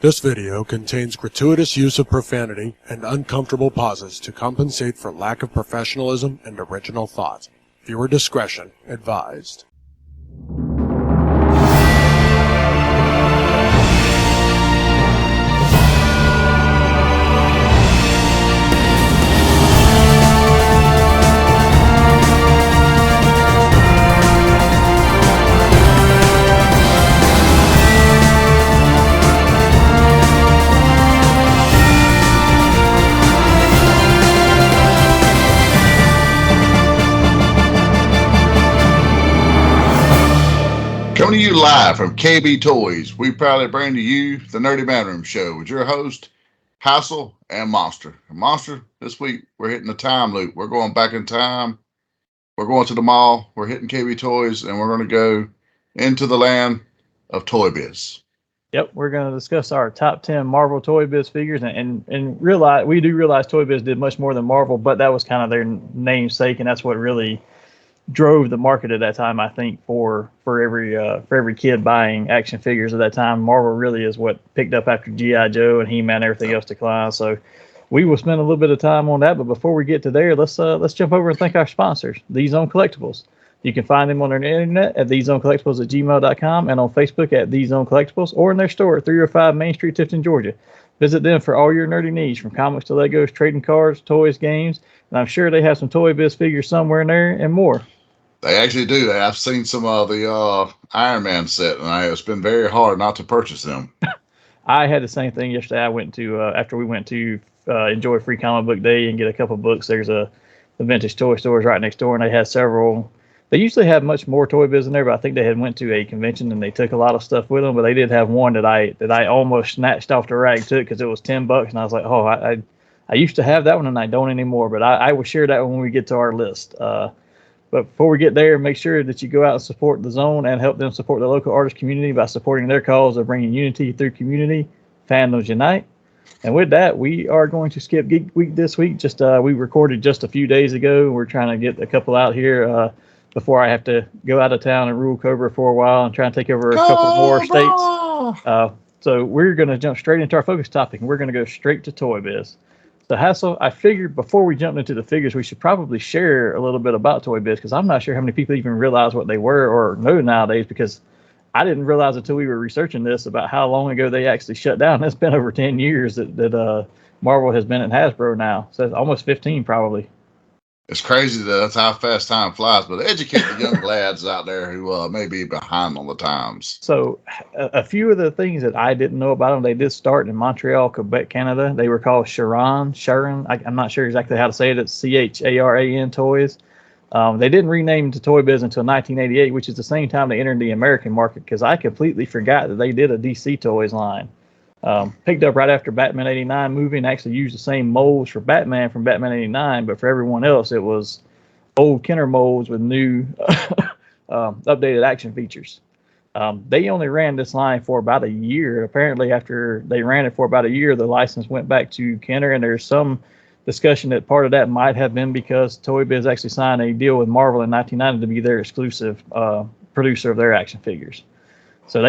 This video contains gratuitous use of profanity and uncomfortable pauses to compensate for lack of professionalism and original thought. Viewer discretion advised. Coming to you live from KB Toys, we proudly bring to you the Nerdy Manroom show with your host, Hassel and Monster. And Monster, this week we're hitting a time loop. We're going back in time. We're going to the mall. We're hitting KB Toys, and we're going to go into the land of Toy Biz. Yep, we're going to discuss our top 10 Marvel Toy Biz figures, and realize Toy Biz did much more than Marvel, but that was kind of their namesake, and that's what really drove the market at that time. I think for every kid buying action figures at that time, Marvel really is what picked up after G.I. Joe and He-Man and everything else declined. So we will spend a little bit of time on that. But before we get to there, let's jump over and thank our sponsors, These Own Collectibles. You can find them on their internet at theseowncollectibles@gmail.com and on Facebook at These Own Collectibles, or in their store at 305 Main Street, Tifton, Georgia. Visit them for all your nerdy needs, from comics to Legos, trading cards, toys, games, and I'm sure they have some Toy Biz figures somewhere in there and more. They actually do. I've seen some of the Iron Man set, and it's been very hard not to purchase them. I had the same thing yesterday. I went to after we went to enjoy Free Comic Book Day and get a couple books. There's the vintage toy stores right next door, and they had several. They usually have much more Toy Biz in there, but I think they had went to a convention and they took a lot of stuff with them. But they did have one that I almost snatched off the rack to it because it was $10, and I was like, oh, I used to have that one and I don't anymore. But I will share that when we get to our list. But before we get there, make sure that you go out and support the Zone and help them support the local artist community by supporting their cause of bringing unity through community. Fandoms unite. And with that, we are going to skip Geek Week this week. We recorded just a few days ago. We're trying to get a couple out here before I have to go out of town and rule Cobra for a while and try and take over a couple more states. So we're going to jump straight into our focus topic, and we're going to go straight to Toy Biz. So Hassel, I figured before we jumped into the figures, we should probably share a little bit about Toy Biz, because I'm not sure how many people even realize what they were or know nowadays, because I didn't realize until we were researching this about how long ago they actually shut down. It's been over 10 years that Marvel has been at Hasbro now. So it's almost 15 probably. It's crazy that's how fast time flies, but educate the young lads out there who may be behind on the times. So a few of the things that I didn't know about them, they did start in Montreal, Quebec, Canada. They were called Charan. I'm not sure exactly how to say it. It's CHARAN Toys. They didn't rename to Toy Biz until 1988, which is the same time they entered the American market, because I completely forgot that they did a DC Toys line. Picked up right after Batman 89 movie, and actually used the same molds for Batman from Batman 89, but for everyone else it was old Kenner molds with new updated action features. They only ran this line for about a year. Apparently after they ran it for about a year, the license went back to Kenner, and there's some discussion that part of that might have been because Toy Biz actually signed a deal with Marvel in 1990 to be their exclusive producer of their action figures. So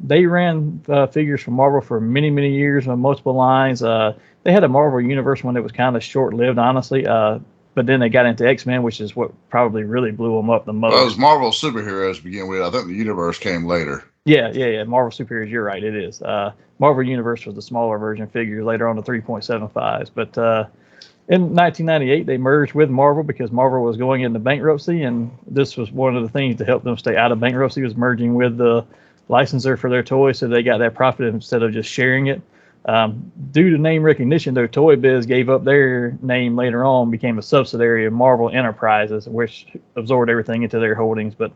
they ran figures from Marvel for many, many years on multiple lines. They had a Marvel Universe one that was kind of short-lived, honestly. But then they got into X-Men, which is what probably really blew them up the most. Well, it was Marvel superheroes to begin with. I think the Universe came later. Yeah. Marvel superheroes, you're right, it is. Marvel Universe was the smaller version figures, later on the 3.75s. But in 1998, they merged with Marvel because Marvel was going into bankruptcy, and this was one of the things to help them stay out of bankruptcy, was merging with the licensor for their toys, so they got that profit instead of just sharing it. Due to name recognition, though, Toy Biz gave up their name later on, became a subsidiary of Marvel Enterprises, which absorbed everything into their holdings. But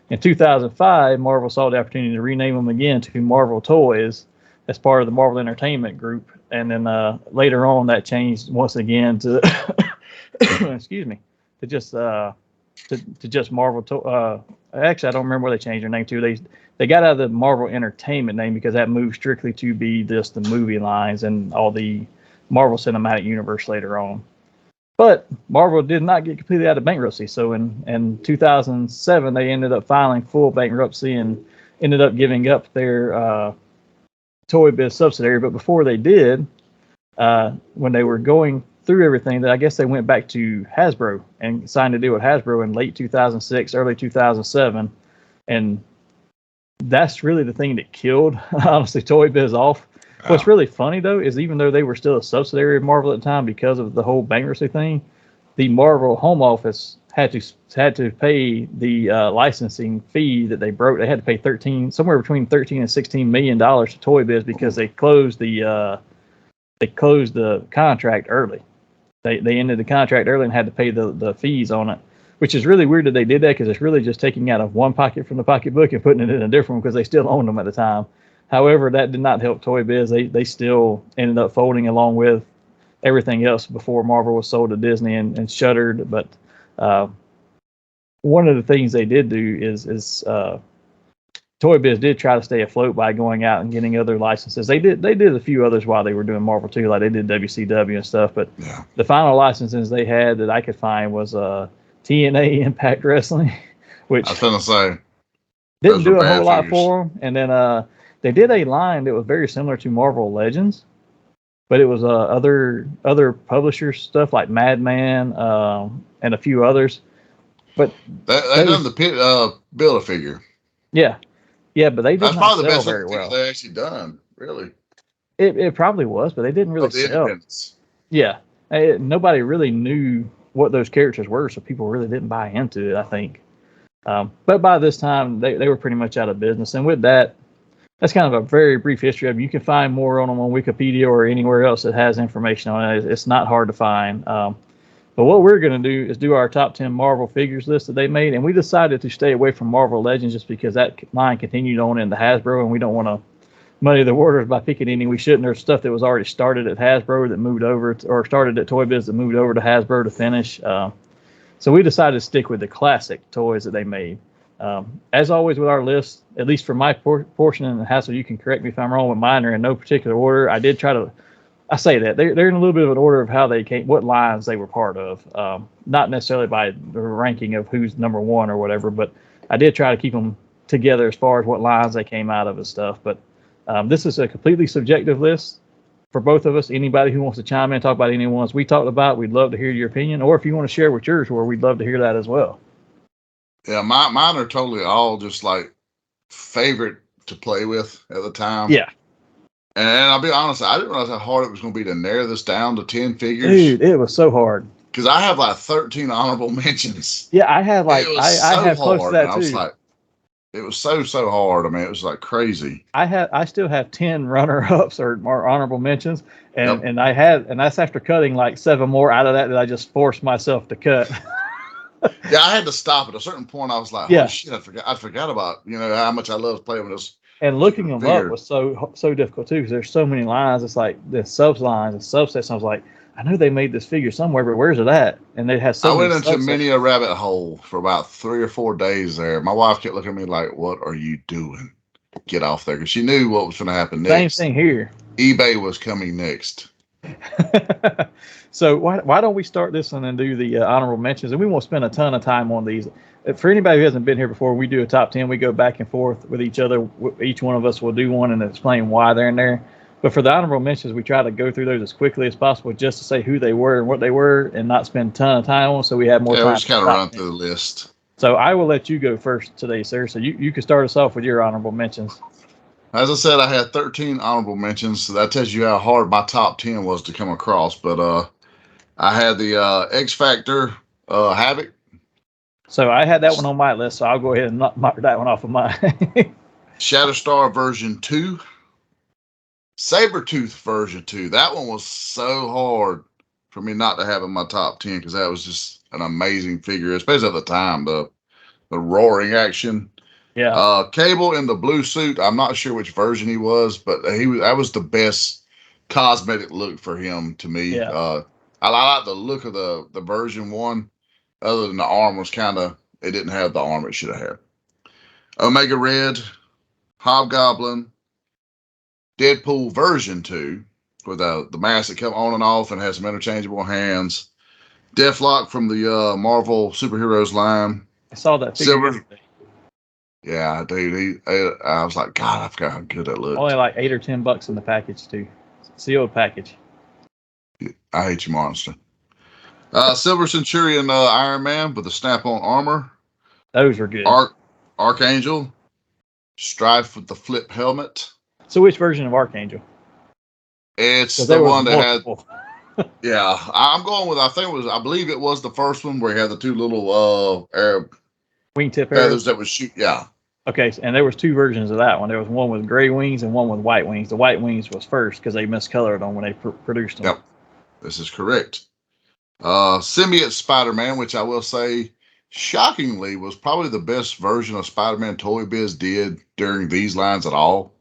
in 2005, Marvel saw the opportunity to rename them again to Marvel Toys as part of the Marvel Entertainment Group, and then later on that changed once again to excuse me, to just Marvel. Actually, I don't remember what they changed their name to. They got out of the Marvel Entertainment name because that moved strictly to be just the movie lines and all the Marvel Cinematic Universe later on. But Marvel did not get completely out of bankruptcy. So in 2007, they ended up filing full bankruptcy and ended up giving up their Toy Biz subsidiary. But before they did, when they were going through everything, that I guess they went back to Hasbro and signed a deal with Hasbro in late 2006, early 2007, and that's really the thing that killed, honestly, Toy Biz off. Wow. What's really funny, though, is even though they were still a subsidiary of Marvel at the time because of the whole bankruptcy thing, the Marvel home office had to pay the licensing fee that they broke. They had to pay somewhere between $13 and $16 million to Toy Biz because they closed the contract early. They ended the contract early and had to pay the fees on it, which is really weird that they did that because it's really just taking out of one pocket from the pocketbook and putting it in a different one because they still owned them at the time. However, that did not help Toy Biz. They still ended up folding along with everything else before Marvel was sold to Disney and shuttered. But one of the things they did do is Toy Biz did try to stay afloat by going out and getting other licenses. They did a few others while they were doing Marvel too, like they did WCW and stuff. But the final licenses they had that I could find was TNA Impact Wrestling, which I was going to say didn't do a whole lot for them. And then they did a line that was very similar to Marvel Legends, but it was other publisher stuff like Madman and a few others. But they done the Build-A-Figure. Yeah, but they did That's not probably the sell best very well. They actually done, really. It probably was, but they didn't really sell. Yeah, nobody really knew what those characters were, so people really didn't buy into it, I think. But by this time, they were pretty much out of business. And with that, that's kind of a very brief history of them. You can find more on them on Wikipedia or anywhere else that has information on it. It's not hard to find. But what we're going to do is do our top 10 Marvel figures list that they made. And we decided to stay away from Marvel Legends just because that line continued on into Hasbro, and we don't want to muddy the waters by picking any we shouldn't. There's stuff that was already started at Hasbro that moved over or started at Toy Biz that moved over to Hasbro to finish. So we decided to stick with the classic toys that they made. As always with our list, at least for my portion in the Hassel, you can correct me if I'm wrong, but mine are in no particular order. I did try to, I say that they're in a little bit of an order of how they came, what lines they were part of, not necessarily by the ranking of who's number one or whatever, but I did try to keep them together as far as what lines they came out of and stuff. But this is a completely subjective list for both of us. Anybody who wants to chime in, talk about any ones we talked about, we'd love to hear your opinion. Or if you want to share what yours were, we'd love to hear that as well. Yeah, mine are totally all just like favorite to play with at the time. Yeah. And I'll be honest, I didn't realize how hard it was going to be to narrow this down to 10 figures. Dude, it was so hard. Because I have like 13 honorable mentions. Yeah, I have like, I have close to that too. I was like, it was so hard. I mean, it was like crazy. I still have 10 runner-ups or honorable mentions, and that's after cutting like 7 more out of that I just forced myself to cut. Yeah, I had to stop at a certain point. I was like, "Oh shit, I forgot about how much I love playing with this." And looking them up was so difficult too because there's so many lines. It's like the sub lines and subsets. I was like, I know they made this figure somewhere, but where's it at? And they had so I many went into subsets. many a rabbit hole for about 3 or 4 days there. My wife kept looking at me like, "What are you doing? Get off there!" Because she knew what was going to happen next. Same thing here. eBay was coming next. So why don't we start this one and do the honorable mentions? And we won't spend a ton of time on these. For anybody who hasn't been here before, we do a top 10. We go back and forth with each other. Each one of us will do one and explain why they're in there. But for the honorable mentions, we try to go through those as quickly as possible just to say who they were and what they were and not spend a ton of time on them so we have more time. Yeah, we just kind of run through the list. So I will let you go first today, sir. So you can start us off with your honorable mentions. As I said, I had 13 honorable mentions. So that tells you how hard my top 10 was to come across. But I had the X Factor Havoc. So I had that one on my list, so I'll go ahead and knock that one off of mine. Shatterstar version 2. Sabretooth version 2. That one was so hard for me not to have in my top 10 because that was just an amazing figure, especially at the time. The roaring action. Yeah. Cable in the blue suit. I'm not sure which version he was, but that was the best cosmetic look for him to me. Yeah. I like the look of the version 1. Other than the arm was it didn't have the arm it should have had. Omega Red, Hobgoblin, Deadpool version 2 with the mask that come on and off and has some interchangeable hands. Deathlock from the Marvel Superheroes line. I saw that figure. Yeah, dude. I was like, God, I forgot how good that looked. Only like $8 or $10 in the package too, sealed package. I hate you, monster. Silver Centurion Iron Man with the snap-on armor. Those were good. Archangel, Strife with the flip helmet. So which version of Archangel? It's the one that multiple. had. Yeah, I'm going with. I believe it was the first one where he had the two little wingtip feathers arrows that would shoot. Yeah. Okay, and there was two versions of that one. There was one with gray wings and one with white wings. The white wings was first because they miscolored them when they produced them. Yep, this is correct. Symbiote Spider-Man, which I will say, shockingly, was probably the best version of Spider-Man Toy Biz did during these lines at all.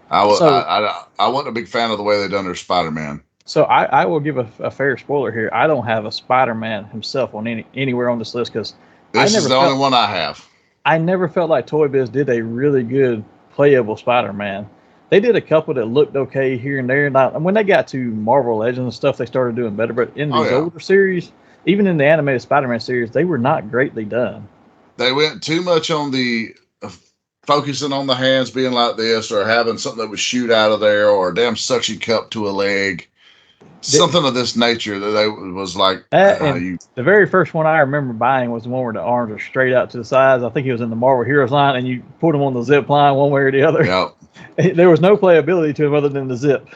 I wasn't a big fan of the way they done their Spider-Man. So I will give a fair spoiler here. I don't have a Spider-Man himself on anywhere on this list because this is the only one I have. I never felt like Toy Biz did a really good playable Spider-Man. They did a couple that looked okay here and there. And when they got to Marvel Legends and stuff, they started doing better. But in these older series, even in the animated Spider-Man series, they were not greatly done. They went too much on the focusing on the hands being like this, or having something that would shoot out of there, or a damn suction cup to a leg. Something of this nature that they was like. The very first one I remember buying was the one where the arms are straight out to the sides. I think it was in the Marvel Heroes line, and you put them on the zip line one way or the other. Yep. There was no playability to him other than the zip.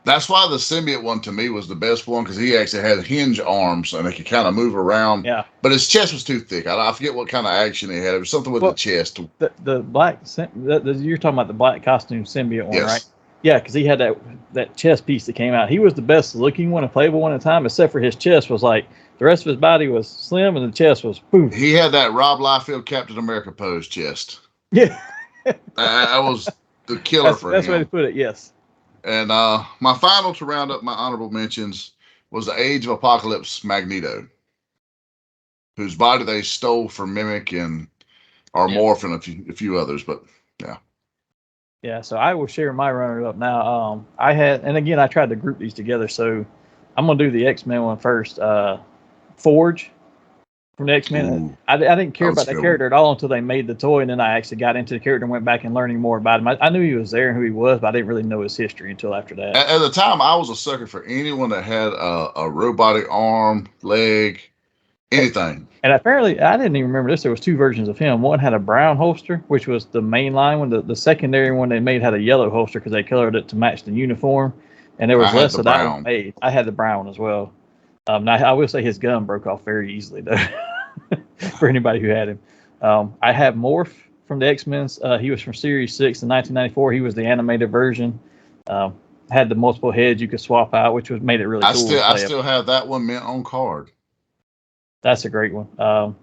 That's why the symbiote one to me was the best one, because he actually had hinge arms and they could kind of move around. Yeah. But his chest was too thick. I forget what kind of action he had. It was something with the chest. The black, you're talking about the black costume symbiote one, right? Yeah, because he had that chest piece that came out. He was the best looking one and playable one at the time, except for his chest was like, the rest of his body was slim and the chest was boom. He had that Rob Liefeld Captain America pose chest. Yeah. That was the killer for him. That's the way to put it, yes. And my final to round up my honorable mentions was the Age of Apocalypse Magneto, whose body they stole from Mimic and Morph and a few others, but yeah. Yeah, so I will share my runner-up now. I had, and again, I tried to group these together, so I'm going to do the X-Men one first. Forge from the X-Men. I didn't care about that character at all until they made the toy, and then I actually got into the character and went back and learning more about him. I knew he was there and who he was, but I didn't really know his history until after that. At the time, I was a sucker for anyone that had a robotic arm, leg, anything. And apparently, I didn't even remember this. There was two versions of him. One had a brown holster, which was the main line one. The secondary one they made had a yellow holster because they colored it to match the uniform. And there was less of that one made. I had the brown one as well. Now, I will say his gun broke off very easily, though, for anybody who had him. I have Morph from the X-Men. He was from Series 6 in 1994. He was the animated version. Had the multiple heads you could swap out, which made it really cool. I still have that one mint on card. That's a great one.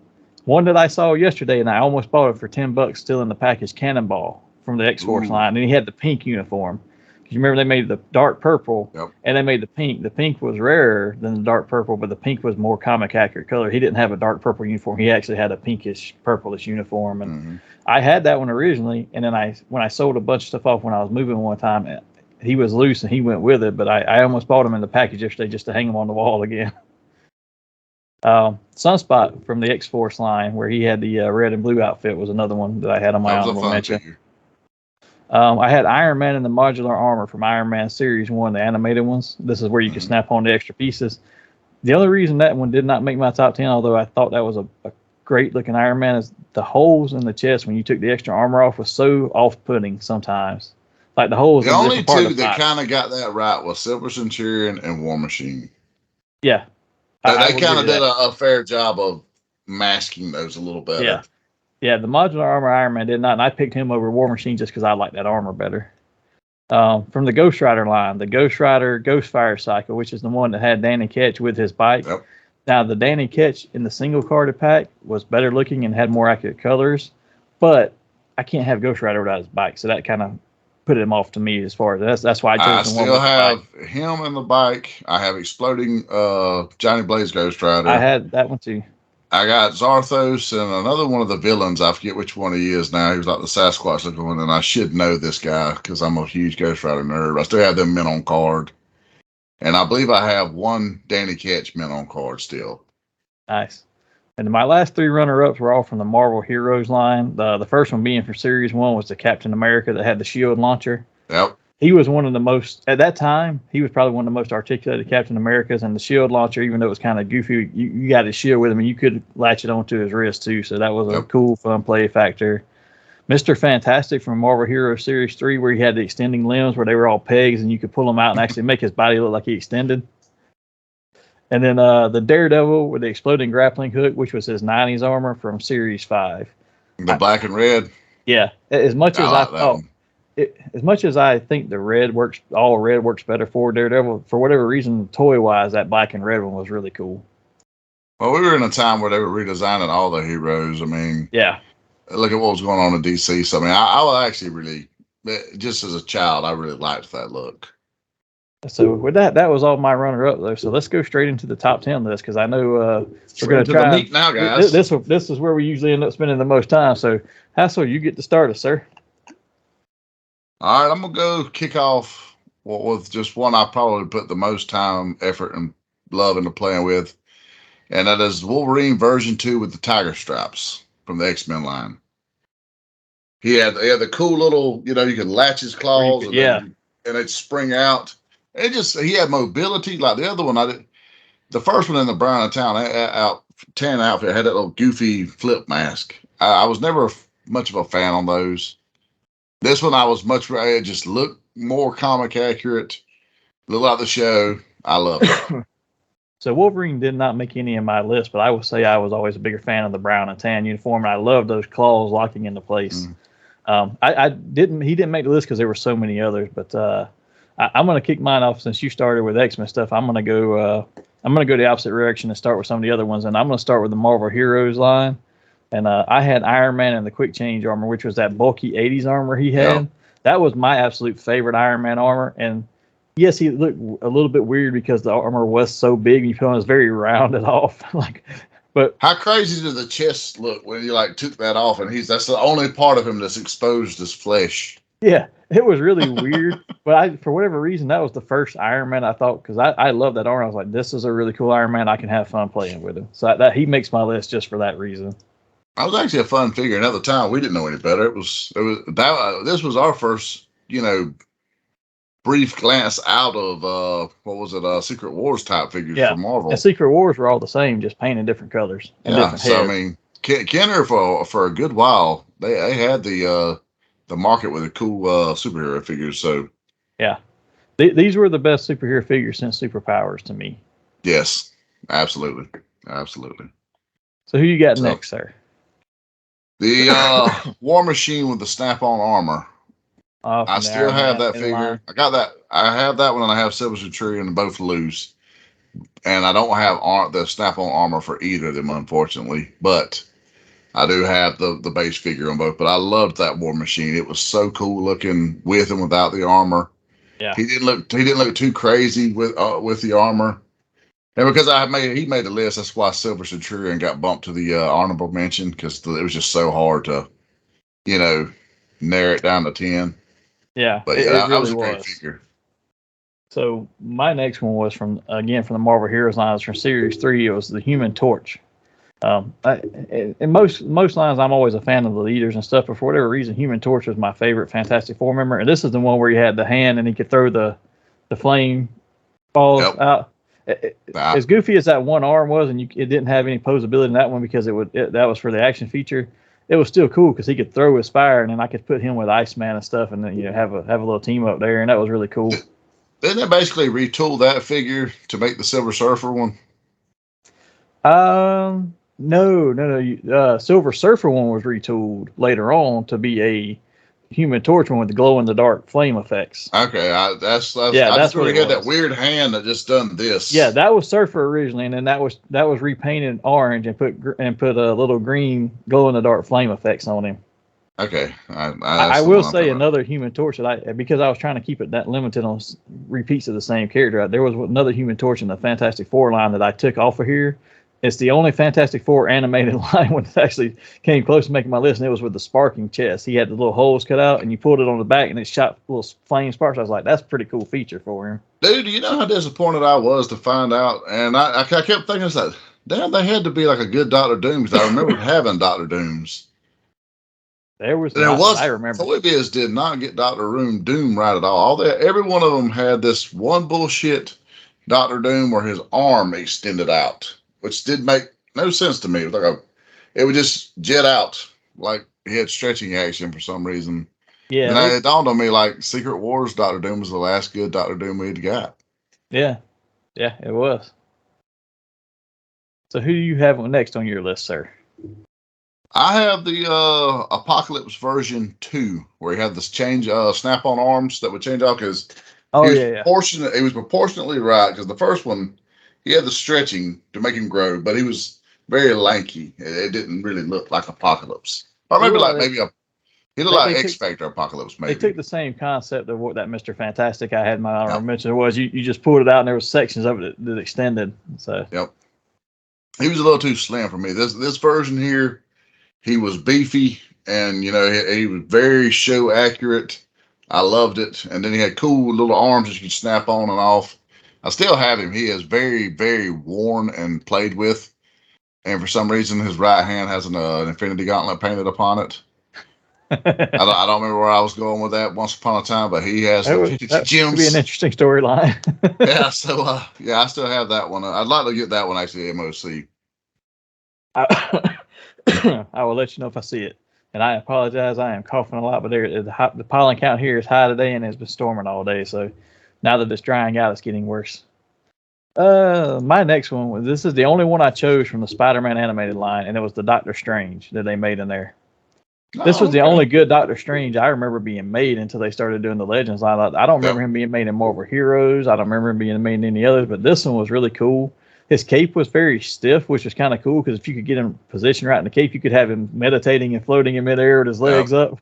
One that I saw yesterday, and I almost bought it for $10 still in the package, Cannonball from the X-Force line. And he had the pink uniform. You remember they made the dark purple, and they made the pink. The pink was rarer than the dark purple, but the pink was more comic accurate color. He didn't have a dark purple uniform. He actually had a pinkish, purplish uniform. And I had that one originally, and then when I sold a bunch of stuff off when I was moving one time, he was loose and he went with it, but I almost bought him in the package yesterday just to hang him on the wall again. Sunspot from the X-Force line, where he had the red and blue outfit, was another one that I had on my honorable mention. I had Iron Man in the modular armor from Iron Man Series 1, the animated ones. This is where you can snap on the extra pieces. The only reason that one did not make my top 10, although I thought that was a great looking Iron Man, is the holes in the chest when you took the extra armor off was so off-putting sometimes. Like the holes. The only two that kind of got that right was Silver Centurion and War Machine. Yeah. They kind of did a fair job of masking those a little better. Yeah, the modular armor Iron Man did not, and I picked him over War Machine just because I like that armor better. From the Ghost Rider line, the Ghost Rider Ghostfire Cycle, which is the one that had Danny Ketch with his bike. Yep. Now, the Danny Ketch in the single carded pack was better looking and had more accurate colors, but I can't have Ghost Rider without his bike, so that kind of put him off to me as far as that's why I chose the one with the bike. I still have him and the bike. I have Exploding Johnny Blaze Ghost Rider. I had that one too. I got Zarthos and another one of the villains. I forget which one he is now. He was like the Sasquatch looking one, and I should know this guy because I'm a huge Ghost Rider nerd. I still have them mint on card. And I believe I have one Danny Ketch mint on card still. Nice. And my last three runner-ups were all from the Marvel Heroes line. The first one being from Series 1 was the Captain America that had the shield launcher. Yep. He was one of the most, at that time, he was probably one of the most articulated Captain Americas. And the shield launcher, even though it was kind of goofy, you got his shield with him and you could latch it onto his wrist too. So that was a cool, fun play factor. Mr. Fantastic from Marvel Heroes Series 3, where he had the extending limbs where they were all pegs and you could pull them out and actually make his body look like he extended. And then the Daredevil with the exploding grappling hook, which was his 90s armor from Series 5. The black and red. Yeah. As much as I thought, as much as I think the red works, all red works better for Daredevil, for whatever reason, toy-wise, that black and red one was really cool. Well, we were in a time where they were redesigning all the heroes. I mean, yeah. Look at what was going on in DC. So, I mean, I was actually really, just as a child, I really liked that look. So with that was all my runner-up though. So let's go straight into the top 10 list because I know we're going to try. The meat now, guys. This is where we usually end up spending the most time. So Hassel, you get to start us, sir. All right, I'm gonna go kick off with just one I probably put the most time, effort, and love into playing with, and that is Wolverine version 2 with the tiger stripes from the X-Men line. He had the cool little, you could latch his claws and it'd spring out. He had mobility like the other one. The first one in the Brown and Tan outfit had that little goofy flip mask. I was never much of a fan on those. This one I was it just looked more comic accurate, looked like the show. I love it. So Wolverine did not make any of my list, but I will say I was always a bigger fan of the brown and tan uniform, and I loved those claws locking into place. He didn't make the list because there were so many others, but I'm going to kick mine off since you started with X-Men stuff. I'm going to go the opposite direction and start with some of the other ones, and I'm going to start with the Marvel Heroes line. And I had Iron Man and the Quick Change armor, which was that bulky 80s armor he had. Yep. That was my absolute favorite Iron Man armor. And yes, he looked a little bit weird because the armor was so big and you put on, it was very rounded off. But how crazy did the chest look when you took that off and that's the only part of him that's exposed as flesh? Yeah, it was really weird. But for whatever reason, that was the first Iron Man I thought, because I love that armor. I was like, this is a really cool Iron Man. I can have fun playing with him. So that he makes my list just for that reason. I was actually a fun figure, and at the time we didn't know any better. This was our first, brief glance out of Secret Wars type figures from Marvel. And Secret Wars were all the same, just painted different colors. And different heads. I mean, Kenner for a good while they had the market with the cool superhero figures. So yeah, these were the best superhero figures since Superpowers to me. Yes, absolutely. So who you got next, sir? The War Machine with the snap-on armor. I still have that figure. I got that. I have that one, and I have Silver Centurion, and both loose. And I don't have the snap-on armor for either of them, unfortunately. But I do have the base figure on both. But I loved that War Machine. It was so cool looking with and without the armor. Yeah, he didn't look too crazy with the armor. And because he made the list, that's why Silver Centurion got bumped to the honorable mention, because it was just so hard to, narrow it down to 10. Yeah, but that was a great figure. So my next one was from the Marvel Heroes lines from Series 3. It was the Human Torch. In most lines, I'm always a fan of the leaders and stuff, but for whatever reason, Human Torch was my favorite Fantastic Four member. And this is the one where he had the hand and he could throw the flame balls out. As goofy as that one arm was, and it didn't have any posability in that one because that was for the action feature. It was still cool because he could throw his fire, and then I could put him with Iceman and stuff, and then have a little team up there, and that was really cool. Didn't they basically retool that figure to make the Silver Surfer one? No. Silver Surfer one was retooled later on to be a Human Torch one with the glow in the dark flame effects. Okay, I just really had that weird hand that just done this. Yeah, that was Surfer originally, and then that was repainted orange and put a little green glow in the dark flame effects on him. Okay, I will say another Human Torch because I was trying to keep it that limited on repeats of the same character. There was another Human Torch in the Fantastic Four line that I took off of here. It's the only Fantastic Four animated line when it actually came close to making my list, and it was with the sparking chest. He had the little holes cut out, and you pulled it on the back, and it shot little flame sparks. I was like, that's a pretty cool feature for him. Dude, you know how disappointed I was to find out, and I kept thinking, Damn, they had to be like a good Doctor Doom because I remember having Doctor Dooms. There was There not was that I remember. Toy Biz did not get Doctor Doom right at all. Every one of them had this one bullshit Doctor Doom where his arm extended out, which did make no sense to me. It was like it would just jet out like he had stretching action for some reason. Yeah, Then it dawned on me like Secret Wars Doctor Doom was the last good Doctor Doom we'd got. yeah, it was. So who do you have next on your list, sir? I have the Apocalypse version 2, where he had this change snap-on arms that would change off because he was proportionately right because the first one he had the stretching to make him grow, but he was very lanky. It didn't really look like Apocalypse, or maybe he looked like X Factor Apocalypse. Maybe they took the same concept of what that Mr. Fantastic I had in my honorable mention was. You just pulled it out and there was sections of it that extended. So he was a little too slim for me. This version here. He was beefy, and he was very show accurate. I loved it, and then he had cool little arms that you could snap on and off. I still have him. He is very, very worn and played with, and for some reason, his right hand has an Infinity Gauntlet painted upon it. I don't remember where I was going with that once upon a time, but he has the gems. Could be an interesting storyline. Yeah, so I still have that one. I'd like to get that one actually MOC. I will let you know if I see it. And I apologize. I am coughing a lot, but the pollen count here is high today and it's been storming all day. So now that it's drying out, it's getting worse. My next one this is the only one I chose from the Spider-Man animated line, and it was the Doctor Strange that they made in there. This was the only good Doctor Strange I remember being made until they started doing the Legends line. I don't remember him being made in Marvel Heroes. I don't remember him being made in any others, but this one was really cool. His cape was very stiff, which was kind of cool because if you could get him positioned right in the cape, you could have him meditating and floating in midair with his legs up.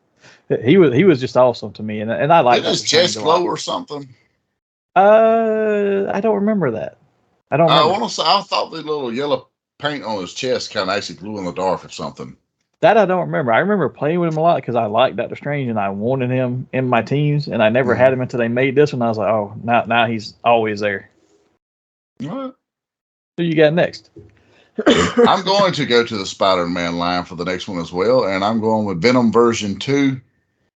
He was just awesome to me, and I like his chest glow or something. I don't remember that. I don't. I want to say I thought the little yellow paint on his chest kind of actually glue in the dark or something. That I don't remember. I remember playing with him a lot because I liked Doctor Strange and I wanted him in my teams, and I never had him until they made this one. I was like, oh, now he's always there. What? Who you got next? I'm going to go to the Spider-Man line for the next one as well, and I'm going with Venom version 2,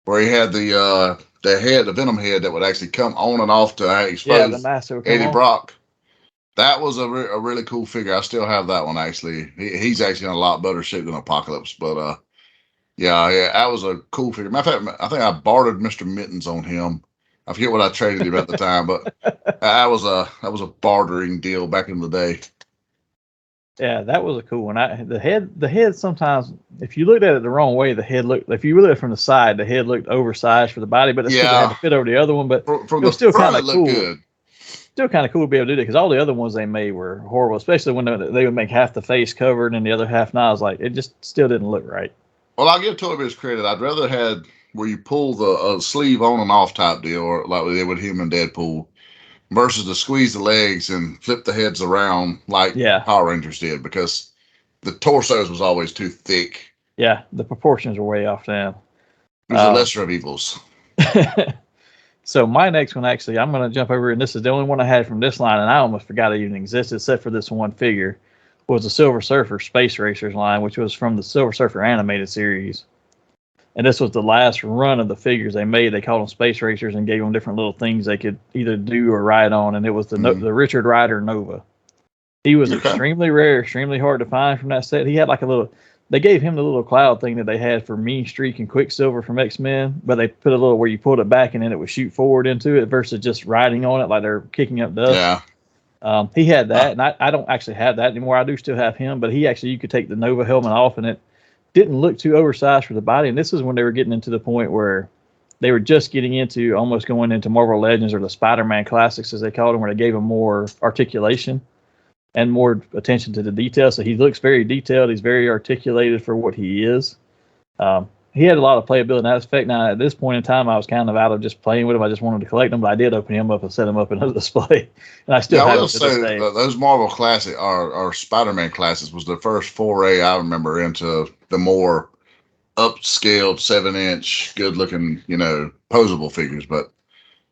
where he had the Venom head that would actually come on and off to expose Eddie Brock. That was a really cool figure. I still have that one actually. He's actually in a lot better shape than Apocalypse, but that was a cool figure. Matter of fact, I think I bartered Mr. Mittens on him. I forget what I traded him at the time, but that was a bartering deal back in the day. Yeah, that was a cool one. The head sometimes, if you looked at it the wrong way, the head looked. If you looked at it from the side, the head looked oversized for the body, but it still had to fit over the other one. But from it was still kind of cool. Good. Still kind of cool to be able to do that because all the other ones they made were horrible, especially when they would make half the face covered and the other half not. I was like, it just still didn't look right. Well, I'll give Toy Biz credit. I'd rather had where you pull the sleeve on and off type deal, or like they would him and Deadpool, versus to squeeze the legs and flip the heads around like Power Rangers did, because the torsos was always too thick. Yeah, the proportions were way off then. It was the lesser of evils. So my next one, actually, I'm going to jump over, and this is the only one I had from this line, and I almost forgot it even existed, except for this one figure, was the Silver Surfer Space Racers line, which was from the Silver Surfer animated series. And this was the last run of the figures they made. They called them Space Racers and gave them different little things they could either do or ride on, and it was the Richard Rider Nova. He was extremely rare, extremely hard to find from that set. He had like a little... They gave him the little cloud thing that they had for Mean Streak and Quicksilver from X-Men, but they put a little where you pulled it back and then it would shoot forward into it versus just riding on it like they're kicking up dust. Yeah. He had that, and I don't actually have that anymore. I do still have him, but you could take the Nova helmet off and it didn't look too oversized for the body. And this is when they were getting into the point where they were just getting into almost going into Marvel Legends or the Spider-Man Classics, as they called them, where they gave him more articulation and more attention to the detail. So he looks very detailed. He's very articulated for what he is. He had a lot of playability in that aspect. Now, at this point in time, I was kind of out of just playing with him. I just wanted to collect them, but I did open him up and set him up in a display. And I still have him to this day. Those Marvel Classic or Spider-Man Classics was the first foray I remember into the more upscaled 7-inch, good-looking, posable figures. But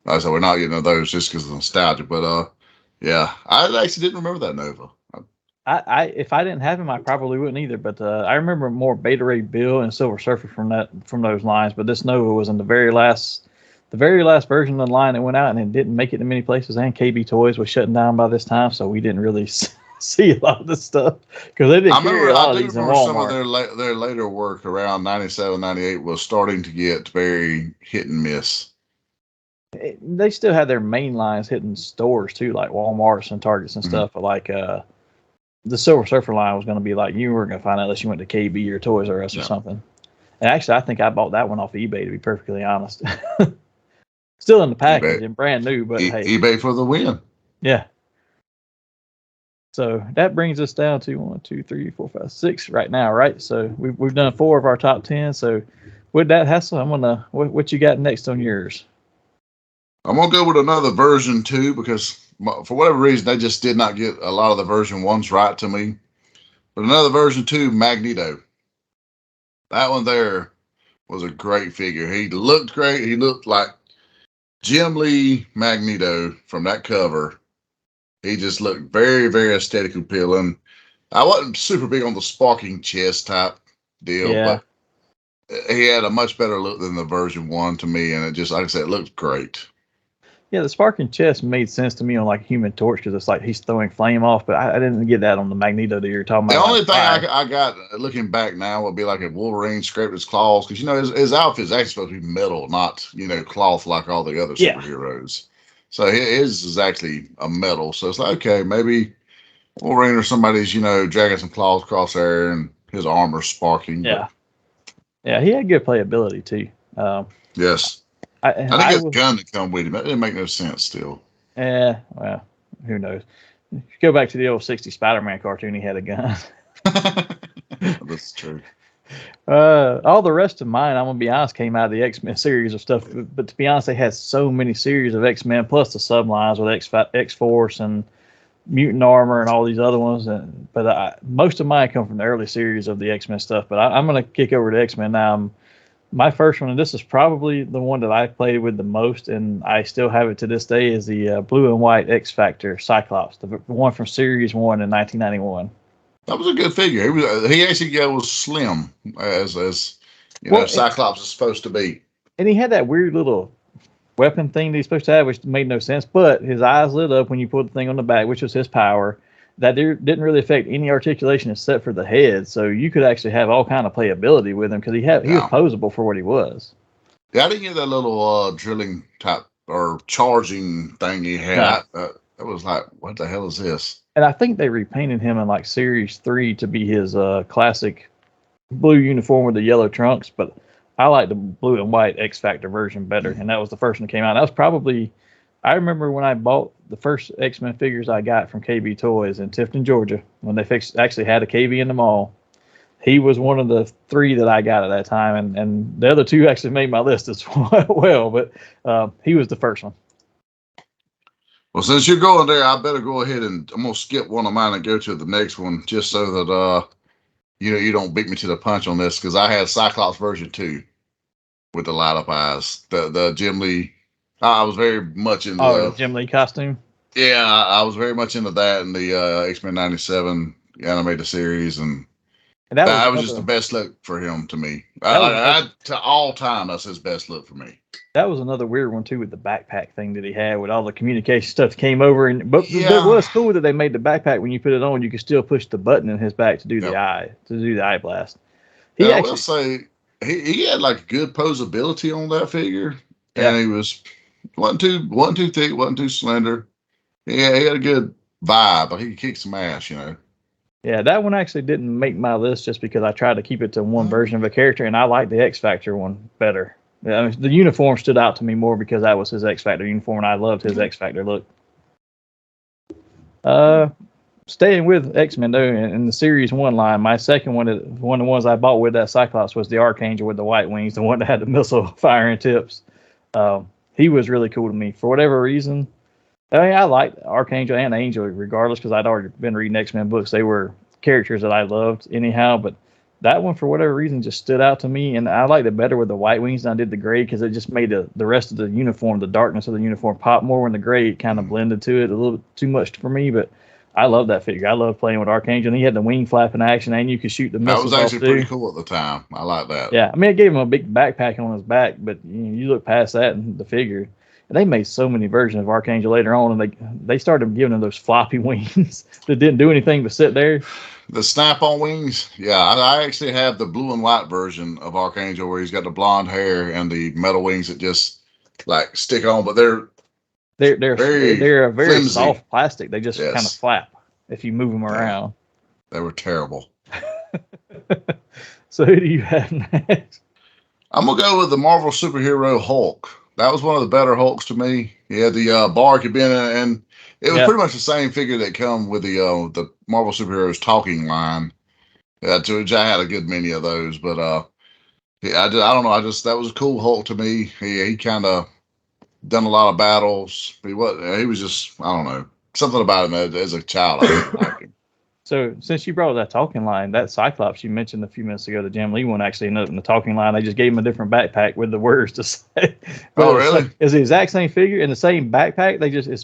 like I said, we're not getting those just because of nostalgia. But yeah, I actually didn't remember that Nova. I if I didn't have him, I probably wouldn't either. But I remember more Beta Ray Bill and Silver Surfer from those lines. But this Nova was in the very last version of the line that went out, and it didn't make it to many places. And KB Toys was shutting down by this time, so we didn't really see a lot of this stuff because they didn't carry a lot of these in Walmart. Some of their later work around 97, 98 was starting to get very hit and miss. They still had their main lines hitting stores too, like Walmarts and Targets and stuff. But like the Silver Surfer line was going to be like you weren't going to find out unless you went to KB or Toys R Us or something. And actually, I think I bought that one off eBay, to be perfectly honest. Still in the package and brand new, but hey, eBay for the win. Yeah. So that brings us down to 1, 2, 3, 4, 5, 6 right now, right? So we've done 4 of our top 10. So with that, Hassel, I'm gonna what you got next on yours? I'm gonna go with another version 2 because for whatever reason they just did not get a lot of the version 1s right to me. But another version 2, Magneto. That one there was a great figure. He looked great. He looked like Jim Lee Magneto from that cover. He just looked very, very aesthetically appealing. I wasn't super big on the sparking chest type deal, but he had a much better look than the version 1 to me, and it just, like I said, it looked great. Yeah, the sparking chest made sense to me on like Human Torch because it's like he's throwing flame off, but I didn't get that on the Magneto that you're talking about. The only thing I got looking back now would be like if Wolverine scraped his claws, because his outfit is actually supposed to be metal, not cloth like all the other superheroes. So his is actually a metal. So it's like, okay, maybe Wolverine or somebody's dragging some claws across there and his armor's sparking. Yeah, he had good playability too. Yes. I think his gun to come with him. That didn't make no sense still. Yeah, well, who knows? If you go back to the old 60s Spider-Man cartoon, he had a gun. That's true. All the rest of mine, I'm going to be honest, came out of the X-Men series of stuff. But to be honest, they had so many series of X-Men, plus the sublines with X-Force and Mutant Armor and all these other ones. But most of mine come from the early series of the X-Men stuff. But I'm going to kick over to X-Men now. My first one, and this is probably the one that I played with the most, and I still have it to this day, is the blue and white X Factor Cyclops, the one from Series 1 in 1991. That was a good figure. He actually was slim, as Cyclops is supposed to be. And he had that weird little weapon thing that he's supposed to have, which made no sense, but his eyes lit up when you put the thing on the back, which was his power. That didn't really affect any articulation except for the head, so you could actually have all kind of playability with him because he was posable for what he was. Yeah, I didn't get that little drilling type or charging thing he had. It was like, what the hell is this? And I think they repainted him in like Series 3 to be his classic blue uniform with the yellow trunks, but I like the blue and white X Factor version better, and that was the first one that came out. That was probably, I remember when I bought the first X-Men figures I got from KB Toys in Tifton, Georgia, when they actually had a KB in the mall. He was one of the 3 that I got at that time, and the other 2 actually made my list as well, but he was the first one. Well, since you're going there, I better go ahead and I'm going to skip one of mine and go to the next one just so that you don't beat me to the punch on this, because I had Cyclops version 2 with the light up eyes. The Jim Lee. I was very much into the Jim Lee costume. Yeah, I was very much into that in the X-Men 97 animated series, and that was just the best look for him to me. To all time, that's his best look for me. That was another weird one too, with the backpack thing that he had with all the communication stuff came over, it was cool that they made the backpack when you put it on, you could still push the button in his back to do the eye blast. I will say he had like good posability on that figure, and he wasn't too thick, wasn't too slender. Yeah, he had a good vibe, but he could kick some ass, Yeah, that one actually didn't make my list just because I tried to keep it to one version of a character, and I like the X Factor one better. I mean, the uniform stood out to me more because that was his X Factor uniform, and I loved his X Factor look. Staying with X-Men though, in the Series 1 line, my second one of the ones I bought with that Cyclops was the Archangel with the white wings, the one that had the missile firing tips. He was really cool to me for whatever reason. I mean, I liked Archangel and Angel regardless because I'd already been reading X-Men books. They were characters that I loved anyhow, but that one, for whatever reason, just stood out to me, and I liked it better with the white wings than I did the gray because it just made the rest of the uniform, the darkness of the uniform, pop more when the gray kind of blended to it a little bit too much for me, but I love that figure. I love playing with Archangel. And he had the wing flapping action, and you could shoot the That missiles was off actually too. pretty cool at the time. I like that. Yeah, I mean, it gave him a big backpack on his back, but you look past that and the figure. And they made so many versions of Archangel later on, and they started giving him those floppy wings that didn't do anything but sit there. The snap-on wings, yeah. I actually have the blue and white version of Archangel where he's got the blonde hair and the metal wings that just like stick on, but they're very flimsy. soft plastic. They just kind of flap if you move them around. They were terrible. So who do you have next? I'm gonna go with the Marvel superhero Hulk. That was one of the better Hulks to me. He had the bar could be in it, and it was pretty much the same figure that come with the Marvel superheroes talking line. Yeah, I had a good many of those, but yeah, I don't know. That was a cool Hulk to me. He kind of done a lot of battles. He was just, I don't know, something about him as a child. I liked him. So since you brought that talking line, that Cyclops you mentioned a few minutes ago, the Jim Lee one actually ended up in the talking line. They just gave him a different backpack with the words to say. Oh, really? It's the exact same figure in the same backpack.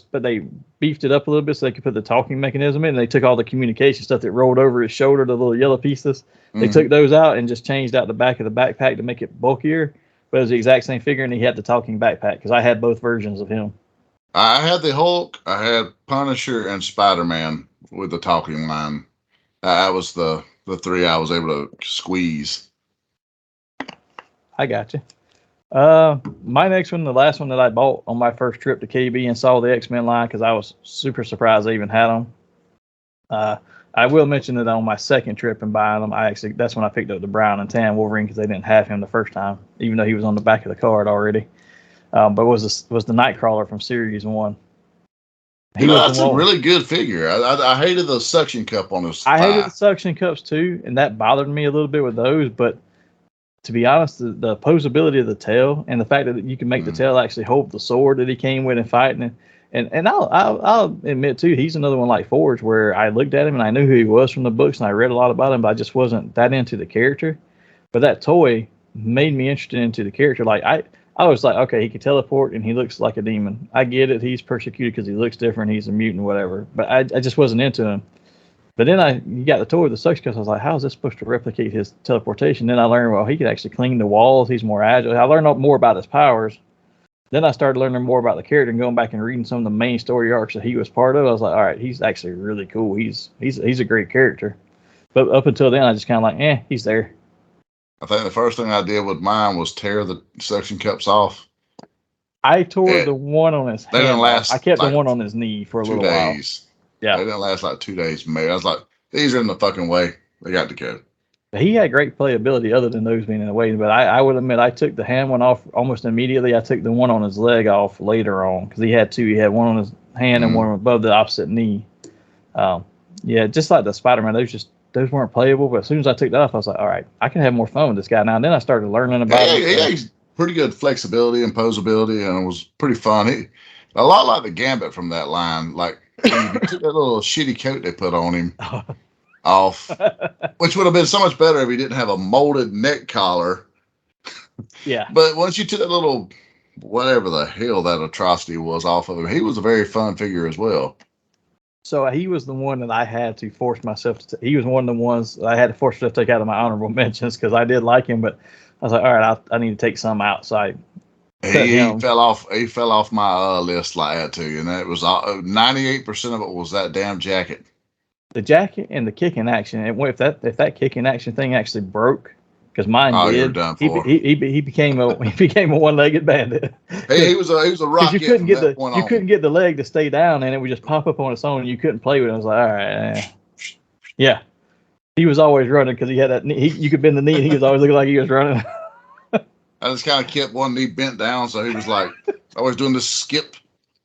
But they beefed it up a little bit so they could put the talking mechanism in. And they took all the communication stuff that rolled over his shoulder, the little yellow pieces. They took those out and just changed out the back of the backpack to make it bulkier. But it was the exact same figure, and he had the talking backpack because I had both versions of him. I had the Hulk, I had Punisher, and Spider-Man with the talking line. That was the three I was able to squeeze. I got you. My next one, the last one that I bought on my first trip to KB and saw the X-Men line because I was super surprised I even had them. I will mention that on my second trip and buying them, that's when I picked up the brown and tan Wolverine because they didn't have him the first time, even though he was on the back of the card already. But was the Nightcrawler from Series 1. That's a really good figure. I hated the suction cup on his thigh. I hated the suction cups too, and that bothered me a little bit with those. But to be honest, the posability of the tail and the fact that you can make the tail actually hold the sword that he came with and fighting, and I'll admit too, he's another one like Forge where I looked at him and I knew who he was from the books and I read a lot about him, but I just wasn't that into the character. But that toy made me interested into the character. Like I was like, okay, he can teleport and he looks like a demon. I get it. He's persecuted because he looks different. He's a mutant, whatever. But I just wasn't into him. But then you got the toy with the suction cups. I was like, how is this supposed to replicate his teleportation? Then I learned, well, he could actually clean the walls. He's more agile. I learned more about his powers. Then I started learning more about the character and going back and reading some of the main story arcs that he was part of. I was like, all right, he's actually really cool. He's a great character. But up until then, I just kind of like, he's there. I think the first thing I did with mine was tear the suction cups off. I tore the one on his hand. They didn't last. I kept the one on his knee for a little while. 2 days. Yeah. They didn't last like 2 days, maybe. I was like, these are in the fucking way. They got to go. He had great playability other than those being in the way. But I would admit, I took the hand one off almost immediately. I took the one on his leg off later on because he had two. He had one on his hand and one above the opposite knee. Yeah, just like the Spider-Man, those weren't playable, but as soon as I took that off, I was like, all right, I can have more fun with this guy now. And then I started learning about it. He's pretty good flexibility and posability, and it was pretty fun. A lot like the Gambit from that line. Like, you took that little shitty coat they put on him off, which would have been so much better if he didn't have a molded neck collar. Yeah. But once you took that little, whatever the hell that atrocity was off of him, he was a very fun figure as well. So he was the one that I had to force myself to. He was one of the ones that I had to force myself to take out of my honorable mentions because I did like him, but I was like, all right, I need to take some out. So he fell off. He fell off my list like that too, and that was 98% of it was that damn jacket. The jacket and the kicking action. And if that kicking action thing actually broke, because mine did, you're done for. He became a one-legged bandit. He was a rocket. You couldn't get the leg to stay down, and it would just pop up on its own, and you couldn't play with it. I was like, all right, yeah. He was always running because he had that knee. You could bend the knee, and he was always looking like he was running. I just kind of kept one knee bent down, so he was like always doing this skip.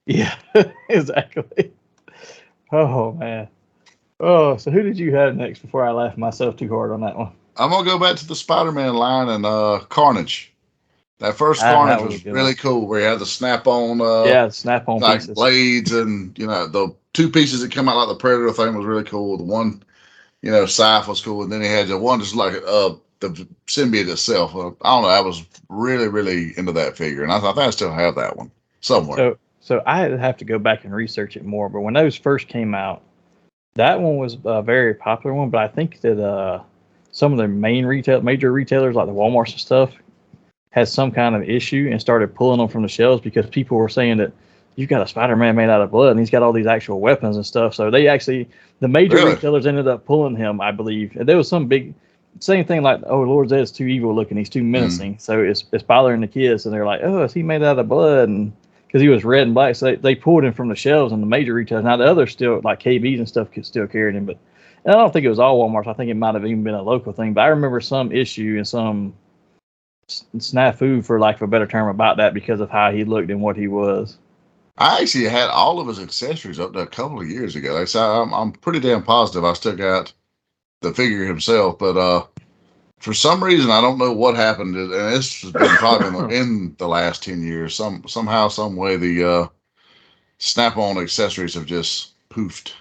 Yeah, exactly. Oh man. Oh, so who did you have next before I laughed myself too hard on that one? I'm going to go back to the Spider-Man line and Carnage. That first Carnage was really cool where he had the snap-on snap-on like pieces. blades and, the two pieces that come out like the Predator thing was really cool. The one, Scythe was cool. And then he had the one just like the symbiote itself. I don't know. I was really, really into that figure. And I think I still have that one somewhere. So I have to go back and research it more. But when those first came out, That one was a very popular one, but I think that some of the major retailers like the Walmarts and stuff had some kind of issue and started pulling them from the shelves because people were saying that you've got a Spider-Man made out of blood and he's got all these actual weapons and stuff. So the major Really? retailers ended up pulling him, I believe. And there was some big, same thing like, oh, Lord Zed's too evil looking. He's too menacing. So it's bothering the kids. And they're like, oh, is he made out of blood? And because he was red and black. So they pulled him from the shelves and the major retailers. Now the others still, like KBs and stuff, could still carry him. But and I don't think it was all Walmarts. I think it might have even been a local thing. But I remember some issue and some snafu, for lack of a better term, about that because of how he looked and what he was. I actually had all of his accessories up to a couple of years ago. Like, so I'm pretty damn positive I still got the figure himself, but for some reason I don't know what happened, and this has been probably in the last 10 years. Somehow, some way, the Snap-on accessories have just poofed.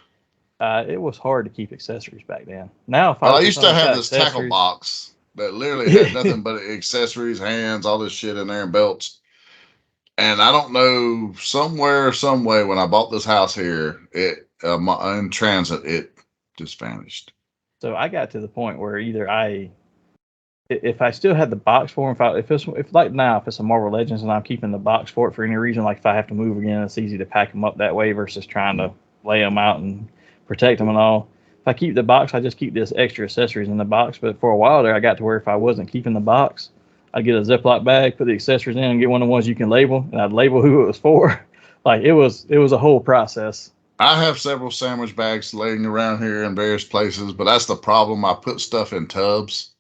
It was hard to keep accessories back then. Now, if Well, I was used to have this tackle accessories, box that literally had nothing but accessories, hands, all this shit in there, and belts. And I don't know, somewhere, some way, when I bought this house here, it in transit, it just vanished. So I got to the point where either if I still had the box for him, if like now, if it's a Marvel Legends and I'm keeping the box for it for any reason, like if I have to move again, it's easy to pack them up that way versus trying to lay them out and protect them and all. If I keep the box, I just keep this extra accessories in the box. But for a while there, I got to where if I wasn't keeping the box, I'd get a Ziploc bag, put the accessories in, and get one of the ones you can label, and I'd label who it was for. Like it was a whole process. I have several sandwich bags laying around here in various places, but that's the problem. I put stuff in tubs.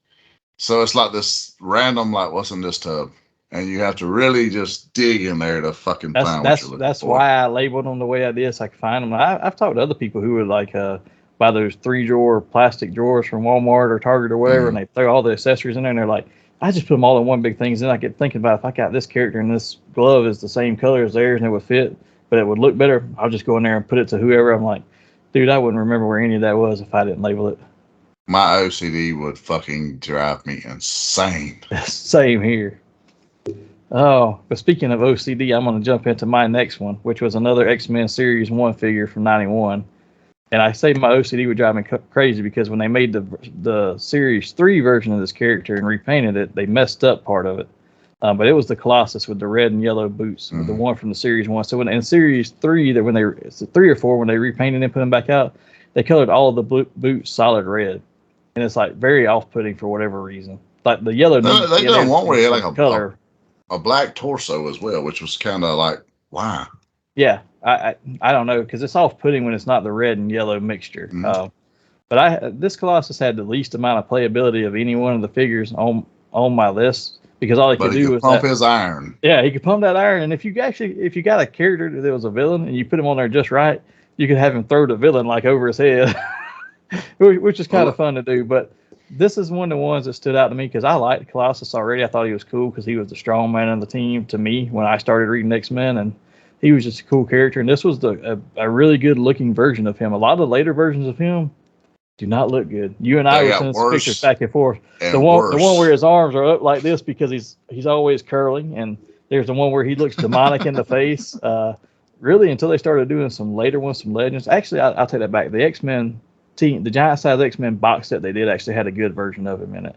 So it's like this random, like, what's in this tub? And you have to really just dig in there to fucking find what you're looking That's for. why I labeled them the way I did, so I could find them. I've talked to other people who would like buy those 3-drawer plastic drawers from Walmart or Target or whatever, and they throw all the accessories in there, and they're like, I just put them all in one big thing. Then I get thinking about if I got this character and this glove is the same color as theirs and it would fit, but it would look better, I'll just go in there and put it to whoever. I'm like, dude, I wouldn't remember where any of that was if I didn't label it. My OCD would fucking drive me insane. Same here. Oh, but speaking of OCD, I'm going to jump into my next one, which was another X-Men Series 1 figure from 91. And I say my OCD would drive me crazy because when they made the Series 3 version of this character and repainted it, they messed up part of it. But it was the Colossus with the red and yellow boots, with the one from the Series 1. So in Series 3, it's 3 or 4, when they repainted and put them back out, they colored all of the boots solid red. And it's like very off-putting for whatever reason. Like the yellow. They done one where he had like color. A black torso as well, which was kind of like, why? Yeah, I don't know, because it's off-putting when it's not the red and yellow mixture. But this Colossus had the least amount of playability of any one of the figures on my list, because all he could do was pump his iron. Yeah, he could pump that iron, and if you got a character that was a villain and you put him on there just right, you could have him throw the villain like over his head, which is kind of fun to do. But this is one of the ones that stood out to me because I liked Colossus already. I thought he was cool because he was the strong man of the team to me when I started reading X-Men, and he was just a cool character. And this was a really good looking version of him. A lot of the later versions of him do not look good. You and I were sending pictures back and forth. The one where his arms are up like this because he's always curling, and there's the one where he looks demonic in the face. Really, until they started doing some later ones, some Legends. Actually, I'll take that back. The X-Men team, the giant size X-Men box set they did actually had a good version of him in it.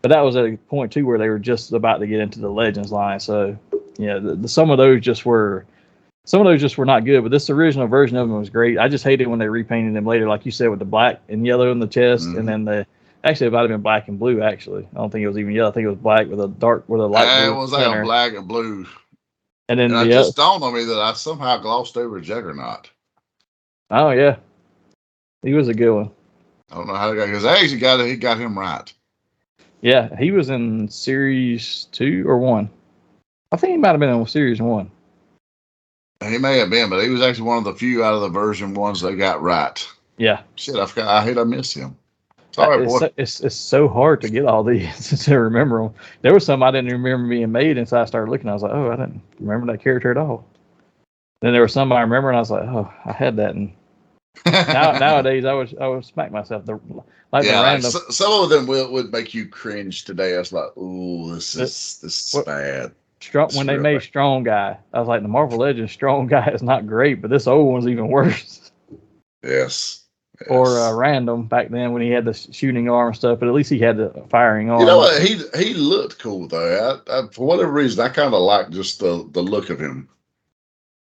But that was at a point too where they were just about to get into the Legends line. So yeah, some of those just were not good. But this original version of him was great. I just hated when they repainted him later, like you said, with the black and yellow in the chest, and then actually it might have been black and blue. Actually, I don't think it was even yellow. I think it was black with a light blue. It was like a black and blue. And then it just dawned on me that I somehow glossed over Juggernaut. Oh yeah, he was a good one. I don't know how to go because I actually he got him right. Yeah, he was in Series 2 or 1. I think he might have been in Series 1. He may have been, but he was actually one of the few out of the version ones they got right. Yeah. Shit, I forgot. I hate I missed him. Sorry, boy. It's so hard to get all these to remember them. There was some I didn't remember being made until I started looking. I was like, oh, I didn't remember that character at all. Then there were some I remember, and I was like, oh, I had that. And nowadays, I would smack myself. Some of them would make you cringe today. I was like, ooh, this is bad. When they made Strong Guy, I was like, the Marvel Legends Strong Guy is not great, but this old one's even worse. Yes. or random back then when he had the shooting arm and stuff. But at least he had the firing arm. You know what? He looked cool though. For whatever reason, I kind of liked just the look of him.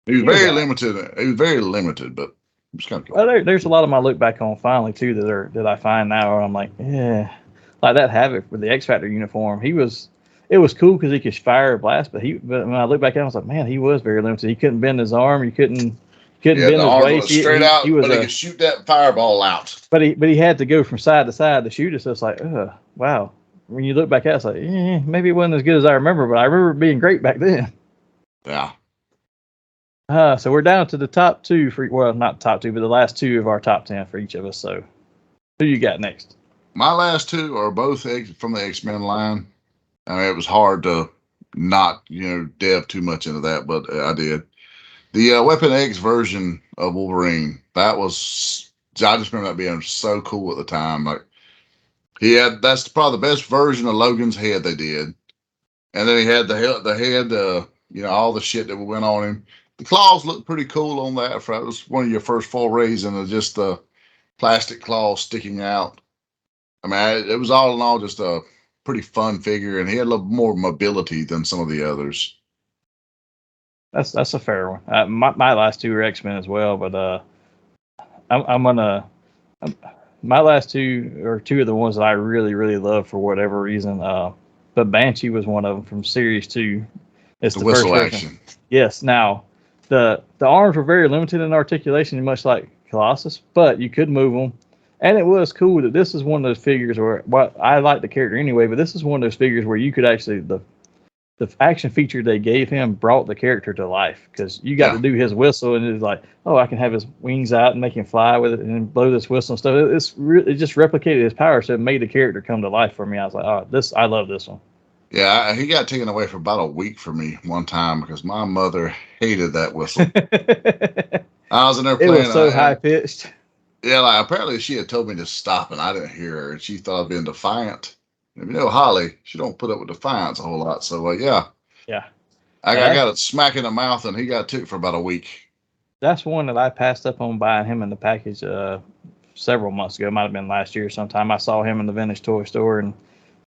He was very limited. He was very limited, but it was kind of cool. Well, there's a lot of my look back on finally too that I find now where I'm like, yeah, like that Havoc with the X Factor uniform. It was cool because he could fire a blast, but when I look back at him, I was like, man, he was very limited. He couldn't bend his arm. He couldn't bend his waist. Straight out, but he could shoot that fireball out. But he had to go from side to side to shoot it. So it's like, wow. When you look back at it, it's like, maybe it wasn't as good as I remember, but I remember it being great back then. Yeah. So we're down to the top two not top two, but the last two of our top 10 for each of us. So who you got next? My last two are both from the X-Men line. I mean, it was hard to not, delve too much into that, but I did. The Weapon X version of Wolverine, I just remember that being so cool at the time. Like, that's probably the best version of Logan's head they did. And then he had the head, all the shit that went on him. The claws looked pretty cool on that. It was one of your first forays into just the plastic claws sticking out. I mean, it was all in all just a pretty fun figure, and he had a little more mobility than some of the others. That's a fair one. My last two are X-Men as well, but my last two are two of the ones that I really, really love for whatever reason. But Banshee was one of them from Series 2. It's the whistle first action. Yes. Now, the arms were very limited in articulation, much like Colossus, but you could move them. And it was cool that this is one of those figures where, I like the character anyway, but this is one of those figures where you could actually, the action feature they gave him brought the character to life, because you got to do his whistle, and it's like, I can have his wings out and make him fly with it and blow this whistle and stuff. It just replicated his power, so it made the character come to life for me. I was like, I love this one. Yeah, he got taken away for about a week from me one time because my mother hated that whistle. I was in there playing. It was so high pitched. Yeah, like apparently she had told me to stop, and I didn't hear her, and she thought I'd been defiant. Holly, she don't put up with defiance a whole lot. So yeah, I got it smack in the mouth, and he got took for about a week. That's one that I passed up on buying him in the package several months ago. It might have been last year sometime. I saw him in the vintage toy store, and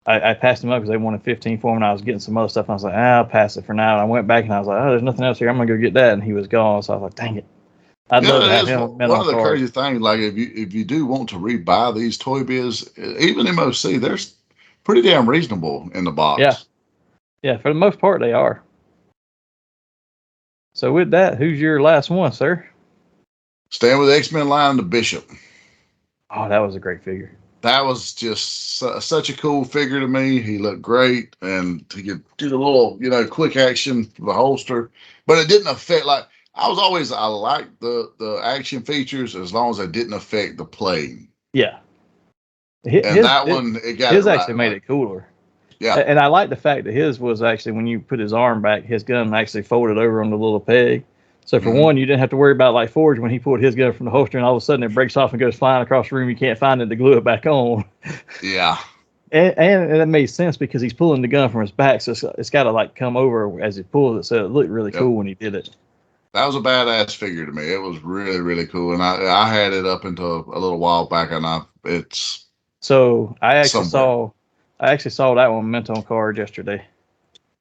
I passed him up because they wanted 15 for him, and I was getting some other stuff. And I was like, I'll pass it for now. And I went back, and I was like, there's nothing else here. I'm gonna go get that, and he was gone. So I was like, dang it. I'd love to have him. One of the crazy things, like if you do want to rebuy these Toy Biz, even MOC, they're pretty damn reasonable in the box. Yeah, for the most part they are. So with that, who's your last one, sir? Staying with the X-Men line, the Bishop. Oh, that was a great figure. That was just such a cool figure to me. He looked great, and he could do the little, quick action for the holster, but it didn't affect, like, I liked the action features as long as it didn't affect the play. Yeah. His actually made it cooler. Yeah. And I like the fact that his was actually, when you put his arm back, his gun actually folded over on the little peg. So for one, you didn't have to worry about like Forge when he pulled his gun from the holster and all of a sudden it breaks off and goes flying across the room. You can't find it to glue it back on. Yeah. And it made sense because he's pulling the gun from his back. So it's got to like come over as he pulls it. So it looked really cool when he did it. That was a badass figure to me. It was really, really cool. And I had it up until a little while back, and it's. So I actually saw that one Memento card yesterday,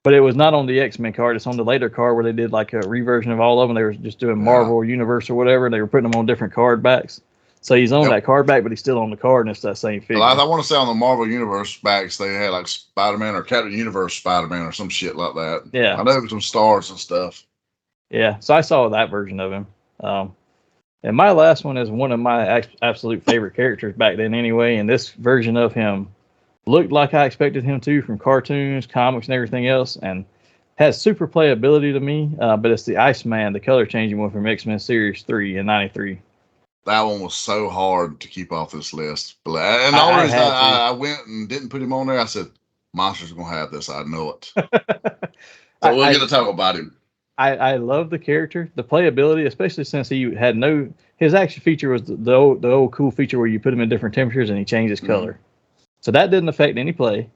but it was not on the X-Men card. It's on the later card where they did like a reversion of all of them. They were just doing Marvel Universe or whatever. And they were putting them on different card backs. So he's on that card back, but he's still on the card, and it's that same figure. Well, I want to say on the Marvel Universe backs, they had like Spider-Man or Captain Universe Spider-Man or some shit like that. Yeah. I know there was some stars and stuff. Yeah, so I saw that version of him. And my last one is one of my absolute favorite characters back then anyway, and this version of him looked like I expected him to from cartoons, comics, and everything else, and has super playability to me, but it's the Iceman, the color-changing one from X-Men Series 3 in 93. That one was so hard to keep off this list. And the only reason I went and didn't put him on there, I said, Monster's going to have this. I know it. So we'll get to talk about him. I love the character, the playability, especially since he had his action feature was the old cool feature where you put him in different temperatures and he changed his color. So that didn't affect any play.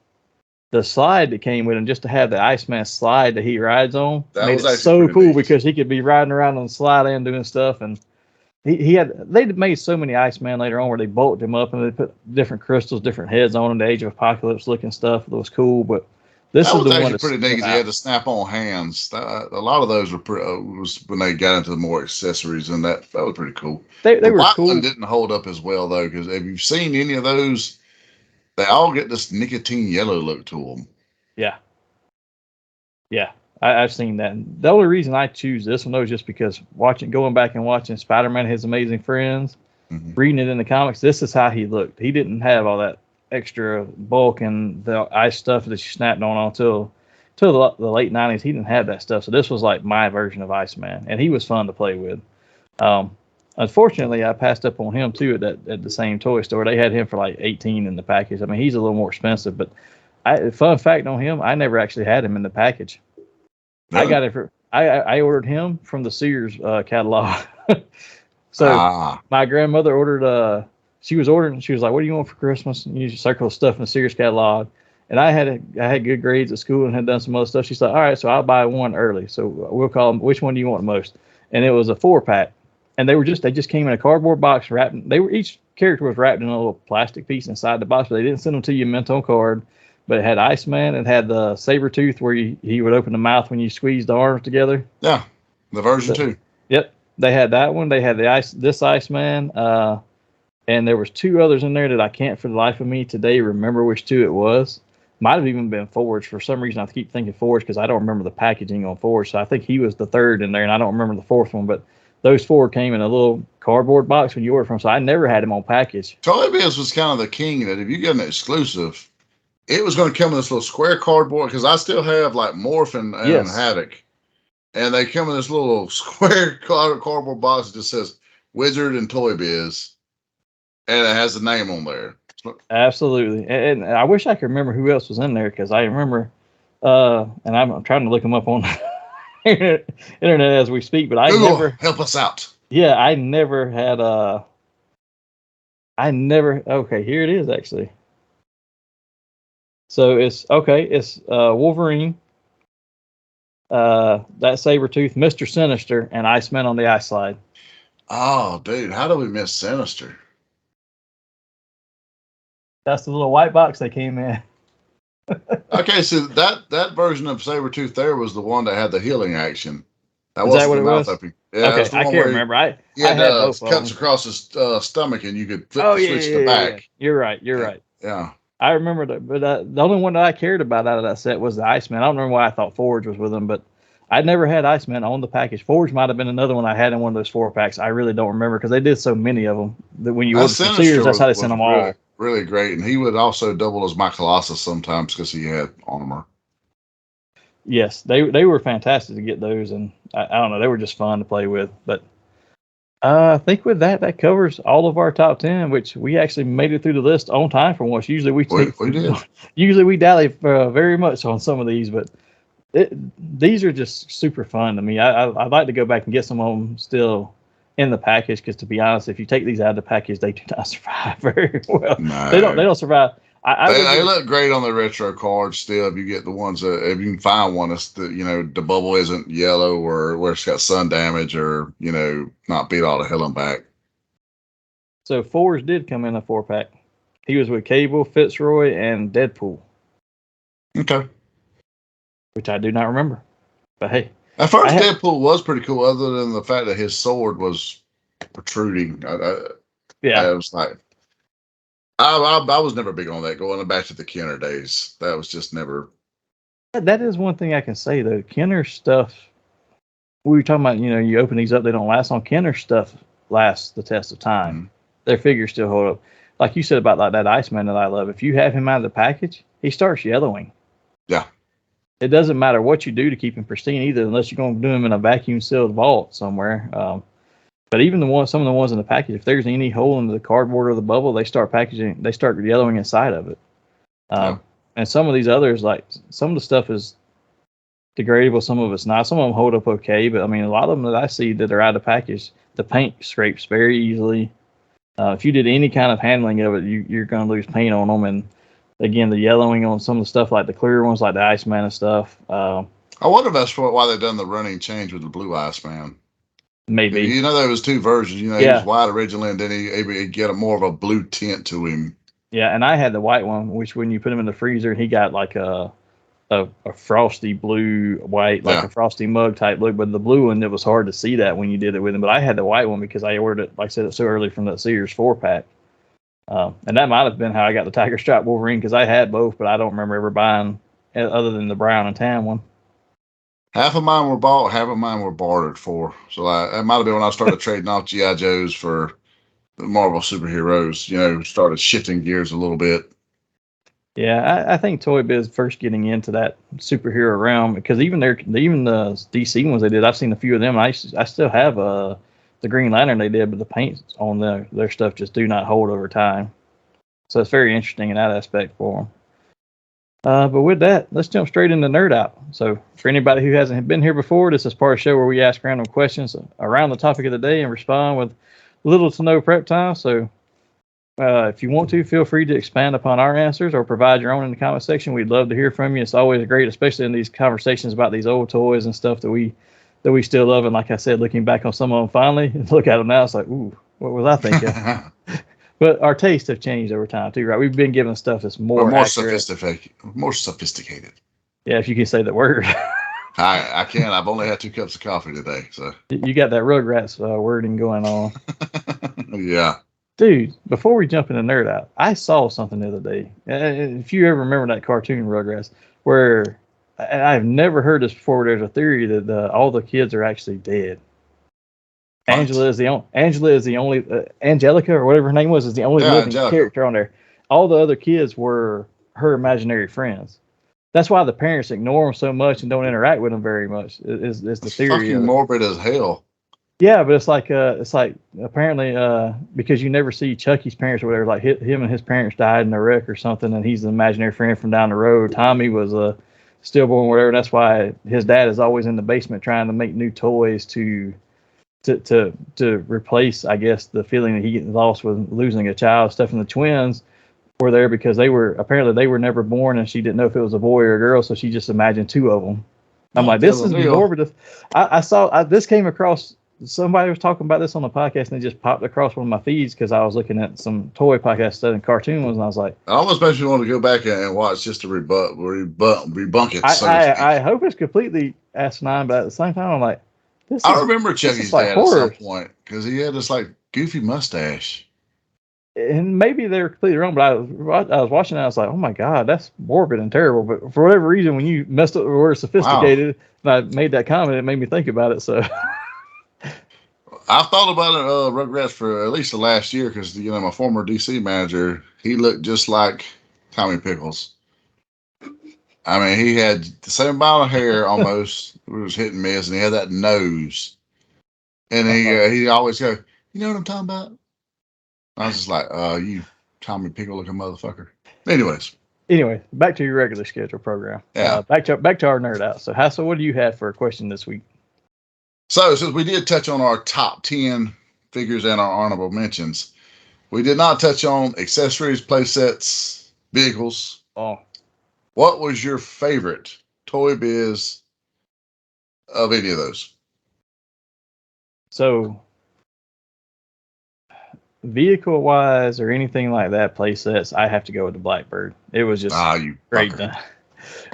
The slide that came with him, just to have the Iceman slide that he rides on, made it so cool because he could be riding around on the slide and doing stuff. And they'd made so many Iceman later on where they bulked him up and they put different crystals, different heads on him, the Age of Apocalypse looking stuff that was cool. But this That is was the one actually that's pretty neat. He had the snap-on hands. A lot of those were was when they got into the more accessories, and that was pretty cool. They The were white cool. one didn't hold up as well though, because if you've seen any of those, they all get this nicotine yellow look to them. Yeah. Yeah. I've seen that. And the only reason I choose this one though is just because going back and watching Spider-Man and His Amazing Friends, reading it in the comics, this is how he looked. He didn't have all that extra bulk and the ice stuff that you snapped on until the late 90s. He didn't have that stuff. So this was like my version of Iceman, and he was fun to play with. Unfortunately, I passed up on him too at the same toy store. They had him for like $18 in the package. I mean, he's a little more expensive, but fun fact on him, I never actually had him in the package. No. I got it I ordered him from the Sears catalog. So my grandmother ordered she was like, what do you want for Christmas? And you circle stuff in the Sears catalog. And I had good grades at school and had done some other stuff. She's like, all right, so I'll buy one early. So we'll call them, which one do you want most? And it was a 4-pack. And they just came in a cardboard box wrapped. Each character was wrapped in a little plastic piece inside the box, but they didn't send them to you mint on card. But it had Iceman. It had the saber tooth where he would open the mouth when you squeezed the arms together. Yeah, the version 2. Yep, they had that one. They had this Iceman, and there was 2 others in there that I can't for the life of me today remember which 2 it was. Might have even been Forge. For some reason, I keep thinking Forge because I don't remember the packaging on Forge. So I think he was the 3rd in there, and I don't remember the 4th one. But those 4 came in a little cardboard box when you ordered from. So I never had him on package. Toy Biz was kind of the king that if you get an exclusive, it was going to come in this little square cardboard, because I still have like Morph and Havoc. And they come in this little square cardboard box that just says Wizard and Toy Biz. And it has the name on there. Absolutely. And I wish I could remember who else was in there, because I remember, and I'm trying to look them up on the internet as we speak, but Google, help us out. Yeah, I never had okay, here it is actually. So it's Wolverine, that Sabretooth, Mr. Sinister, and Iceman on the ice slide. Oh, dude, how do we miss Sinister? That's the little white box they came in. Okay, so that version of Sabretooth there was the one that had the healing action. Is that what it was? Yeah, okay, I can't remember. He had cuts across his stomach, and you could switch the back. Yeah. You're right. Yeah. I remember that, but the only one that I cared about out of that set was the Iceman. I don't remember why I thought Forge was with him, but I'd never had Iceman on the package. Forge might have been another one I had in one of those 4-packs. I really don't remember, because they did so many of them that when you ordered from Sears, that's how they sent them all. Really great, and he would also double as my Colossus sometimes because he had armor. Yes, they were fantastic to get those, and I don't know, they were just fun to play with. But I think with that covers all of our top 10, which we actually made it through the list on time for once. Usually we did. Usually we dally very much on some of these, but these are just super fun to me. I'd like to go back and get some of them still in the package, because to be honest, if you take these out of the package, they do not survive very well. No. They don't survive. They look great on the retro cards still. If you get the ones if you can find one that's the bubble isn't yellow, or where it's got sun damage, or not beat all the hell and back. So Forge did come in a 4-pack. He was with Cable, Fitzroy, and Deadpool. Okay. Which I do not remember, but hey. At first, Deadpool was pretty cool, other than the fact that his sword was protruding. Yeah. I was like, I was never big on that. Going back to the Kenner days, that was just never. That is one thing I can say, though. Kenner stuff, we were talking about, you open these up, they don't last long. Kenner stuff lasts the test of time. Mm-hmm. Their figures still hold up. Like you said about that Iceman that I love, if you have him out of the package, he starts yellowing. Yeah. It doesn't matter what you do to keep him pristine either, unless you're going to do him in a vacuum sealed vault somewhere. But even some of the ones in the package, if there's any hole in the cardboard or the bubble, they start yellowing inside of it. And some of these others, like some of the stuff is degradable, some of it's not. Some of them hold up okay, but I mean, a lot of them that I see that are out of the package, the paint scrapes very easily. If you did any kind of handling of it, you're going to lose paint on them. And again, the yellowing on some of the stuff, like the clear ones, like the Iceman and stuff. I wonder if that's why they've done the running change with the blue Iceman. Maybe. You know, there was two versions. You know, he Yeah. was white originally, and then he get a more of a blue tint to him. Yeah, and I had the white one, which when you put him in the freezer, he got like a frosty blue white, like a frosty mug type look. But the blue one, it was hard to see that when you did it with him. But I had the white one because I ordered it, like I said, so early from the Sears 4-pack. And that might have been how I got the Tiger Stripe Wolverine, because I had both, but I don't remember ever buying other than the brown and tan one. Half of mine were bought, half of mine were bartered for. So that might have been when I started trading off G.I. Joes for the Marvel superheroes. You know, started shifting gears a little bit. Yeah, I think Toy Biz first getting into that superhero realm, because even the DC ones they did, I've seen a few of them. I still have the Green Lantern they did, but the paint on their stuff just do not hold over time. So it's very interesting in that aspect for them. But with that, let's jump straight into Nerd Out. So for anybody who hasn't been here before, this is part of the show where we ask random questions around the topic of the day and respond with little to no prep time. So if you want to, feel free to expand upon our answers or provide your own in the comment section. We'd love to hear from you. It's always great, especially in these conversations about these old toys and stuff that we still love. And like I said, looking back on some of them finally, look at them now, it's like, ooh, what was I thinking? But our tastes have changed over time too, right? We've been given stuff that's more sophisticated. More sophisticated. Yeah, if you can say the word. I can. I've only had 2 cups of coffee today, so you got that Rugrats wording going on. Yeah. Dude, before we jump into Nerd Out, I saw something the other day. If you ever remember that cartoon Rugrats, where I've never heard this before, there's a theory that all the kids are actually dead. What? Angela is the only Angelica or whatever her name was is the only living character on there. All the other kids were her imaginary friends. That's why the parents ignore them so much and don't interact with them very much. Is the theory? Fucking morbid as hell. Yeah, but it's like apparently because you never see Chucky's parents or whatever. Like him and his parents died in a wreck or something, and he's an imaginary friend from down the road. Tommy was a stillborn, whatever. That's why his dad is always in the basement trying to make new toys to replace, I guess, the feeling that he gets lost with losing a child. Stuff. And the twins were there because they were never born, and she didn't know if it was a boy or a girl, so she just imagined 2 of them. I'm like, this is morbid. I saw this came across. Somebody was talking about this on the podcast, and it just popped across one of my feeds because I was looking at some toy podcast stuff and cartoon ones, and I was like, it almost makes me want to go back and watch just to rebunk it. I hope it's completely asinine, but at the same time, I'm like, I remember Chucky's dad at some point because he had this like goofy mustache. And maybe they're completely wrong, but I was watching it, I was like, oh my God, that's morbid and terrible. But for whatever reason, when you messed up the word sophisticated, and I made that comment, it made me think about it. So I've thought about it, Rugrats, for at least the last year because, you know, my former DC manager, he looked just like Tommy Pickles. I mean, he had the same amount of hair almost. It was hit and miss, and he had that nose. And he always go, you know what I'm talking about? I was just like, you Tommy Pickle looking motherfucker. Anyway, back to your regular schedule program. Yeah. Back to our Nerd Out. So, Hassel, what do you have for a question this week? So, since we did touch on our top 10 figures and our honorable mentions, we did not touch on accessories, play sets, vehicles. Oh. What was your favorite Toy Biz of any of those? So, vehicle-wise or anything like that, play sets, I have to go with the Blackbird. It was just great.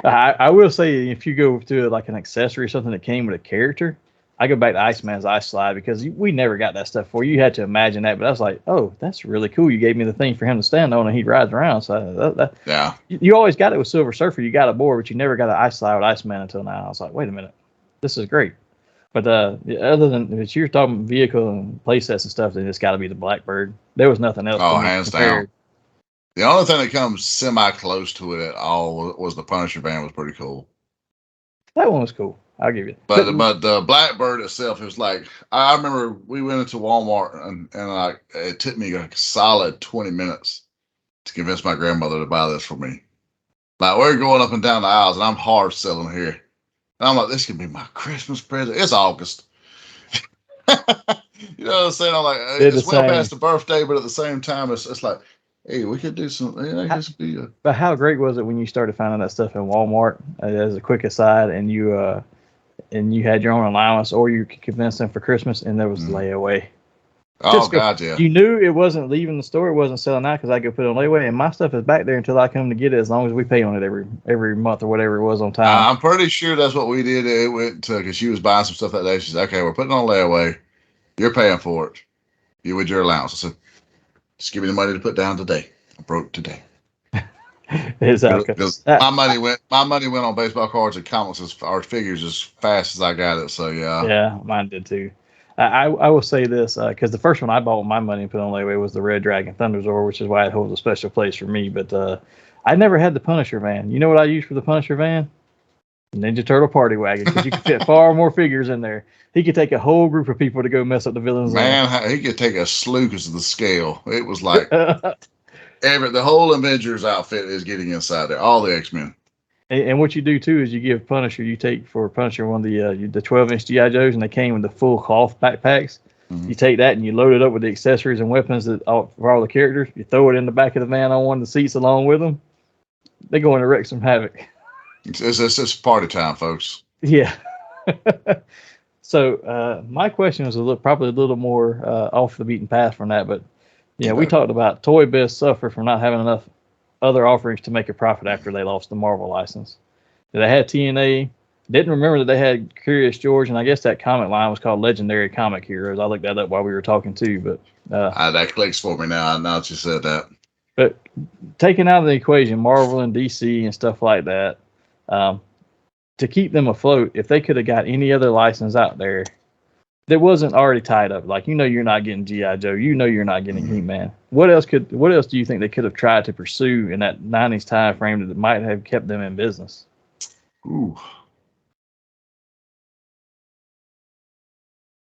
I will say, if you go to like an accessory, something that came with a character, I go back to Iceman's Ice Slide because we never got that stuff before. You had to imagine that, but I was like, oh, that's really cool. You gave me the thing for him to stand on and he rides around. So yeah, you always got it with Silver Surfer. You got a board, but you never got an Ice Slide with Iceman until now. I was like, wait a minute, this is great. But other than if you're talking vehicle and play sets and stuff, then it's got to be the Blackbird. There was nothing else. Oh, hands down. The only thing that comes semi-close to it at all was the Punisher van. Was pretty cool. That one was cool. I'll give you. But the Blackbird itself, it was like, I remember we went into Walmart and like it took me a solid 20 minutes to convince my grandmother to buy this for me. Like, we're going up and down the aisles and I'm hard selling here. And I'm like, this could be my Christmas present. It's August. You know what I'm saying? I'm like, it's well past the birthday, but at the same time, it's like, hey, we could do something. But how great was it when you started finding that stuff in Walmart? As a quick aside, and you and you had your own allowance, or you could convince them for Christmas, and there was layaway. Oh, God, yeah. You knew it wasn't leaving the store, it wasn't selling out because I could put it on layaway, and my stuff is back there until I come to get it, as long as we pay on it every month or whatever it was on time. I'm pretty sure that's what we did. It went to, because she was buying some stuff that day. She said, okay, we're putting it on layaway. You're paying for it. You with your allowance. I said, just give me the money to put down today. I broke today. Exactly. Because my money went on baseball cards and comics or figures as fast as I got it. So yeah. Yeah, mine did too. I will say this, because the first one I bought with my money and put on layaway was the Red Dragon Thunderzord, which is why it holds a special place for me. But I never had the Punisher van. You know what I used for the Punisher van? Ninja Turtle Party Wagon, because you could fit far more figures in there. He could take a whole group of people to go mess up the villains. Man, he could take a slew because of the scale. It was like the whole Avengers outfit is getting inside there. All the X-Men. And what you do too is you give Punisher, you take for Punisher one of the 12-inch GI Joes, and they came with the full cloth backpacks. Mm-hmm. You take that and you load it up with the accessories and weapons for all the characters. You throw it in the back of the van on one of the seats along with them. They go in to wreak some havoc. It's party time, folks. Yeah. So my question was probably a little more off the beaten path from that, but yeah, we talked about Toy Biz suffered from not having enough other offerings to make a profit after they lost the Marvel license. They had TNA. Didn't remember that they had Curious George, and I guess that comic line was called Legendary Comic Heroes. I looked that up while we were talking too, but that clicks for me now. Now that you said that. But taking out of the equation Marvel and DC and stuff like that, to keep them afloat, if they could have got any other license out there that wasn't already tied up, like you're not getting G.I. Joe, you're not getting He-Man. What else do you think they could have tried to pursue in that 90s time frame that might have kept them in business? Ooh.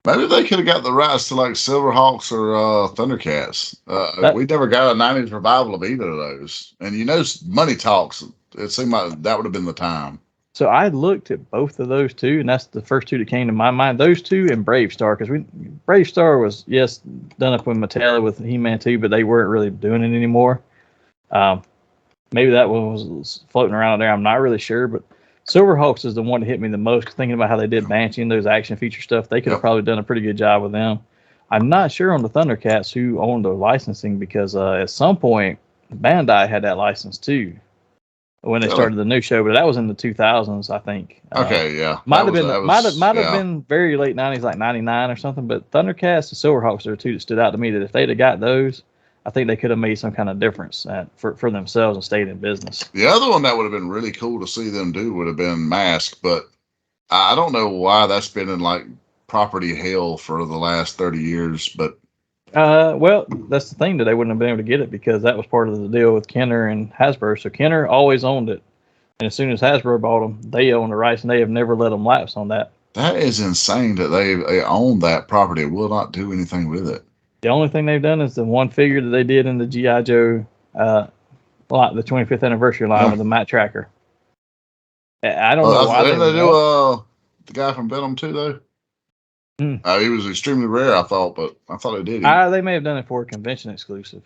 Maybe they could have got the rights to like Silverhawks or Thundercats. We never got a 90s revival of either of those. And money talks. It seemed like that would have been the time. So I looked at both of those two, and that's the first two that came to my mind. Those two and Brave Star, because Brave Star was, yes, done up with Mattel with He-Man 2, but they weren't really doing it anymore. Maybe that one was floating around there. I'm not really sure, but Silverhawks is the one that hit me the most, thinking about how they did Banshee and those action feature stuff. They could have probably done a pretty good job with them. I'm not sure on the Thundercats who owned the licensing, because at some point, Bandai had that license too when they started the new show, but that was in the 2000s, I think. Okay, yeah. Might have been very late 90s, like 99 or something, but Thundercats and Silverhawks are the two that stood out to me, that if they'd have got those, I think they could have made some kind of difference for themselves and stayed in business. The other one that would have been really cool to see them do would have been Mask, but I don't know why that's been in like property hell for the last 30 years, but well, that's the thing, that they wouldn't have been able to get it because that was part of the deal with Kenner and Hasbro. So Kenner always owned it, and as soon as Hasbro bought them, they own the rights, and they have never let them lapse on that. That is insane that they own that property and will not do anything with it. The only thing they've done is the one figure that they did in the G.I. Joe, the 25th anniversary line with the Matt Tracker. I don't know why they do the guy from Venom 2 though. He was extremely rare, I thought, but I thought they did. They may have done it for a convention exclusive.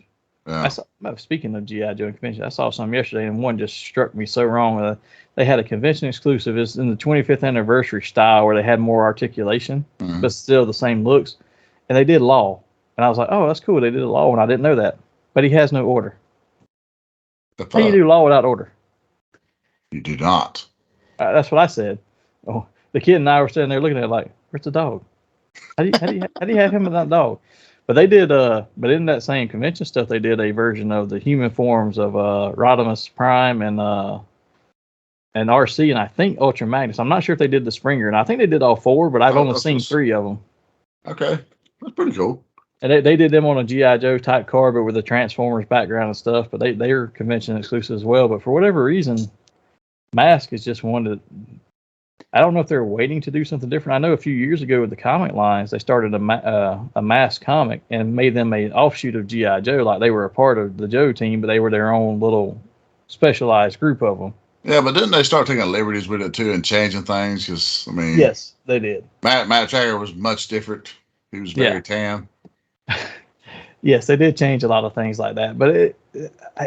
Yeah. Speaking of G.I. Joe convention, I saw some yesterday, and one just struck me so wrong. They had a convention exclusive. It's in the 25th anniversary style where they had more articulation, but still the same looks. And they did Law. And I was like, oh, that's cool. They did a Law, and I didn't know that. But he has no order. How do you do Law without order? You do not. That's what I said. Oh, the kid and I were standing there looking at it like, where's the dog? How do you have him without dog? But they did, but in that same convention stuff, they did a version of the human forms of Rodimus Prime and RC, and I think Ultra Magnus. I'm not sure if they did the Springer, and I think they did all four, but I've only seen 3 of them. Okay, that's pretty cool. And they did them on a G.I. Joe type card, but with the Transformers background and stuff. But they are convention exclusive as well. But for whatever reason, Mask is just one that I don't know if they're waiting to do something different. I know a few years ago with the comic lines, they started a Mask comic and made them an offshoot of G.I. Joe, like they were a part of the Joe team, but they were their own little specialized group of them. Yeah, but didn't they start taking liberties with it too and changing things? Because yes, they did. Matt Tracker was much different. He was very tan. Yes, they did change a lot of things like that. But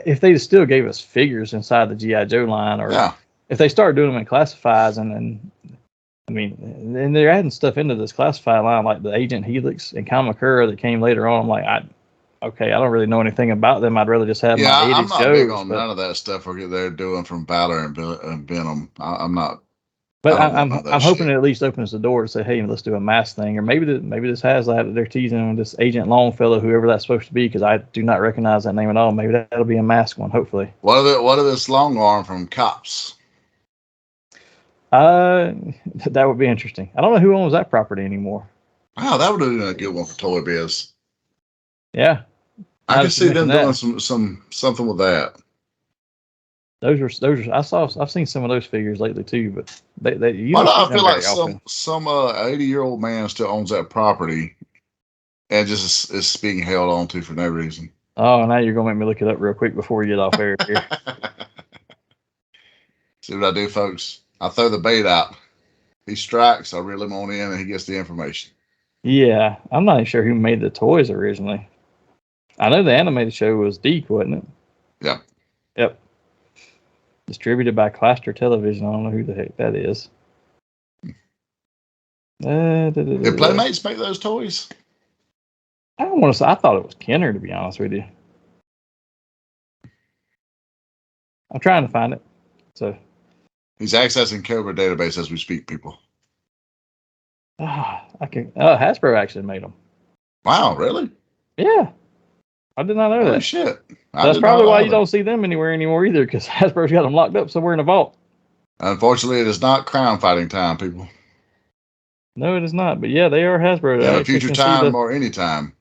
if they still gave us figures inside the G.I. Joe line, or if they started doing them in classifieds, and I mean, and they're adding stuff into this classified line like the Agent Helix and Kamakura that came later on. I'm like, I don't really know anything about them. I'd rather just have my 80s I'm not shows, big on none of that stuff they're doing from Valor and Venom. I'm not. But I don't want none of that I'm hoping shit. it at least opens the door to say, hey, let's do a mask thing, or maybe this has that they're teasing this Agent Longfellow, whoever that's supposed to be, because I do not recognize that name at all. Maybe that'll be a mask one, hopefully. What are this long arm from Cops? That would be interesting. I don't know who owns that property anymore. Wow, that would have been a good one for Toy Biz. Yeah, I can see them doing something with that. Those are I've seen some of those figures lately too, but they you Well, don't I feel like often. some 80-year-old man still owns that property and just is being held on to for no reason. Oh, now you're gonna make me look it up real quick before we get off air here. See what I do, folks? I throw the bait out. He strikes, I reel him on in, and he gets the information. Yeah, I'm not even sure who made the toys originally. I know the animated show was Deke, wasn't it? Yeah. Yep. Distributed by Cluster Television. I don't know who the heck that is. Did Playmates make those toys? I don't want to say. I thought it was Kenner, to be honest with you. I'm trying to find it. So he's accessing Cobra database as we speak, people. Hasbro actually made them. Wow, really? Yeah. I did not know that. Shit. That's probably why you don't see them anywhere anymore either, because Hasbro's got them locked up somewhere in a vault. Unfortunately, it is not crown fighting time, people. No, it is not. But yeah, they are Hasbro. Yeah, future time or any time.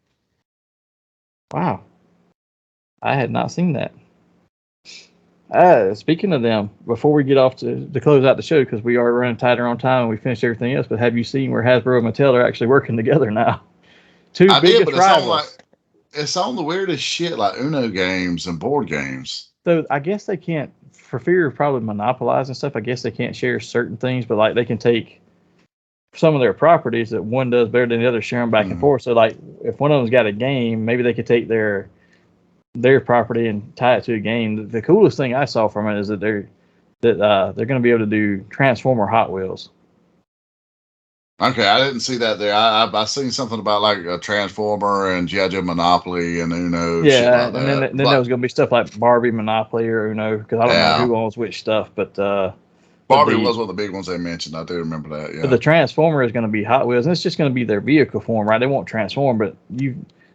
Wow. I had not seen that. Speaking of them, before we get off to close out the show, because we are running tighter on time and we finished everything else, but have you seen where Hasbro and Mattel are actually working together now? Two biggest rivals. It's on the weirdest shit like Uno games and board games. So I guess they can't, for fear of probably monopolizing stuff, I guess they can't share certain things, but like they can take some of their properties that one does better than the other, share them back and forth. So like if one of them's got a game, maybe they could take their property and tie it to a game. The coolest thing I saw from it is that they're going to be able to do Transformer Hot Wheels. Okay, I didn't see that there. I seen something about like a Transformer and G.I. Joe Monopoly and Uno. Yeah, shit like and then there was going to be stuff like Barbie Monopoly or Uno, because I don't know who owns which stuff, but Barbie was one of the big ones they mentioned. I do remember that. Yeah, but the Transformer is going to be Hot Wheels, and it's just going to be their vehicle form, right? They won't transform, but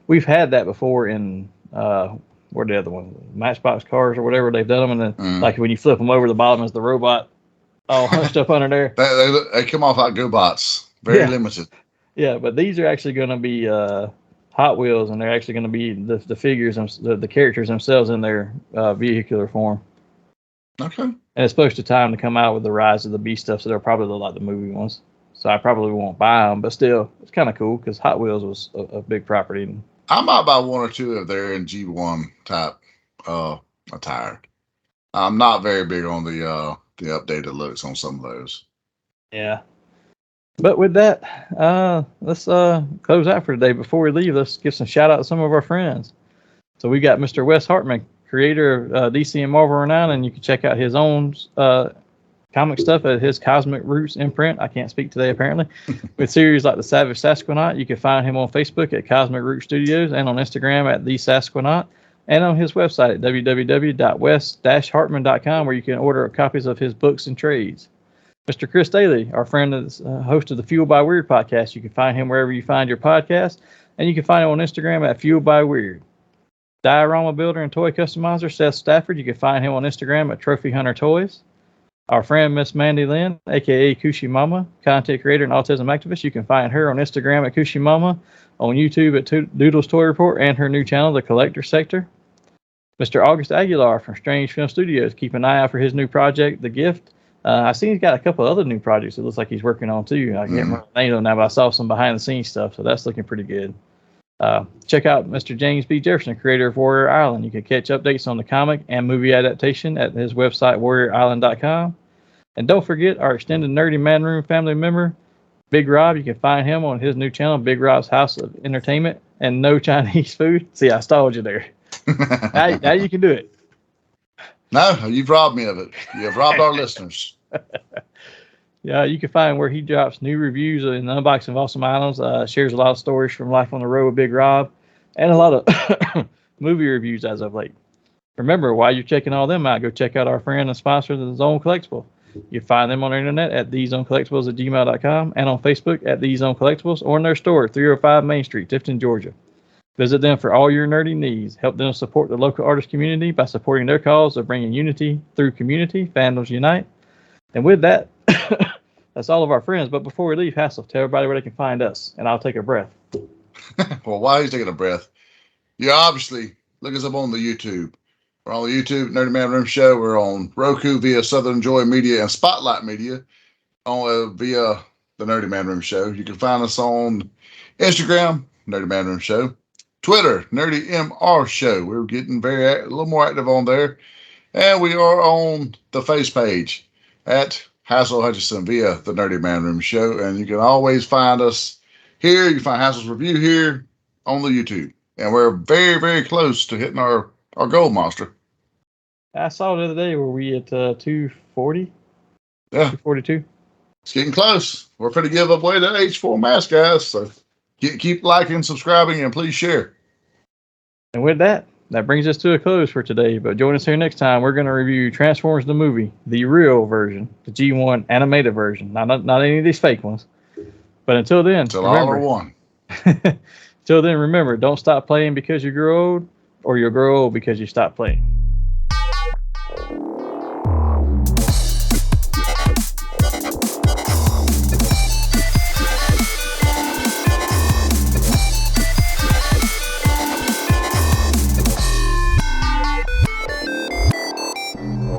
we've had that before in where the other one, Matchbox cars or whatever. They've done them, and then like when you flip them over, the bottom is the robot all hunched up under there. They come off like GoBots. Very limited. Yeah, but these are actually going to be Hot Wheels, and they're actually going to be the figures, the characters themselves in their vehicular form. Okay. And it's supposed to time to come out with the Rise of the Beast stuff, so they'll probably look like the movie ones. So I probably won't buy them, but still, it's kind of cool because Hot Wheels was a big property. I might buy one or two if they're in G1 type attire. I'm not very big on the updated looks on some of those. Yeah. But with that, let's close out for today. Before we leave, let's give some shout out to some of our friends. So we got Mr. Wes Hartman, creator of DC and Marvel Renown, and you can check out his own comic stuff at his Cosmic Roots imprint. I can't speak today, apparently. With series like The Savage Sasqanaut, you can find him on Facebook at Cosmic Root Studios and on Instagram at The Sasqanaut, and on his website at www.wes-hartman.com, where you can order copies of his books and trades. Mr. Chris Daly, our friend, is host of the Fueled by Weird podcast. You can find him wherever you find your podcast, and you can find him on Instagram at Fueled by Weird. Diorama builder and toy customizer Seth Stafford, you can find him on Instagram at Trophy Hunter Toys. Our friend Miss Mandy Lynn, aka Kushi Mama, content creator and autism activist, you can find her on Instagram at Kushi Mama, on YouTube at Doodles Toy Report, and her new channel, The Collector Sector. Mr. August Aguilar from Strange Film Studios, keep an eye out for his new project, The Gift. I see he's got a couple other new projects it looks like he's working on too. I can't remember the name of them now, but I saw some behind the scenes stuff, so that's looking pretty good. Check out Mr. James B. Jefferson, creator of Warrior Island. You can catch updates on the comic and movie adaptation at his website, warriorisland.com. And don't forget our extended Nerdy Manroom family member, Big Rob. You can find him on his new channel, Big Rob's House of Entertainment and No Chinese Food. See, I stalled you there. now you can do it. No, you've robbed me of it. You've robbed our listeners. Yeah, you can find where he drops new reviews and unboxing of awesome items. Shares a lot of stories from life on the road with Big Rob, and a lot of movie reviews as of late. Remember, while you're checking all them out, go check out our friend and sponsor, the Zone Collectible. You find them on the internet at thezonecollectibles@gmail.com and on Facebook at The Zone Collectibles or in their store at 305 Main Street, Tifton, Georgia. Visit them for all your nerdy needs. Help them support the local artist community by supporting their cause of bringing unity through community. Fandoms unite. And with that, that's all of our friends. But before we leave, Hassel, tell everybody where they can find us, and I'll take a breath. Well, while he's taking a breath, you obviously look us up on the YouTube. We're on the YouTube Nerdy Man Room Show. We're on Roku via Southern Joy Media and Spotlight Media via the Nerdy Man Room Show. You can find us on Instagram, Nerdy Man Room Show, Twitter, Nerdy MR Show. We're getting a little more active on there. And we are on the face page at Hassel Hutchison via the Nerdy Man Room Show. And you can always find us here. You can find Hassel's review here on the YouTube. And we're very, very close to hitting our goal, Monster. I saw the other day, were we at 240? Yeah. 242? It's getting close. We're going to give away the H4 mask, guys. So keep liking, subscribing, and please share. And with that brings us to a close for today. But join us here next time. We're going to review Transformers the movie, the real version, the G1 animated version, not any of these fake ones. But until then, all are one. Until then, remember, don't stop playing because you grow old, or you'll grow old because you stop playing.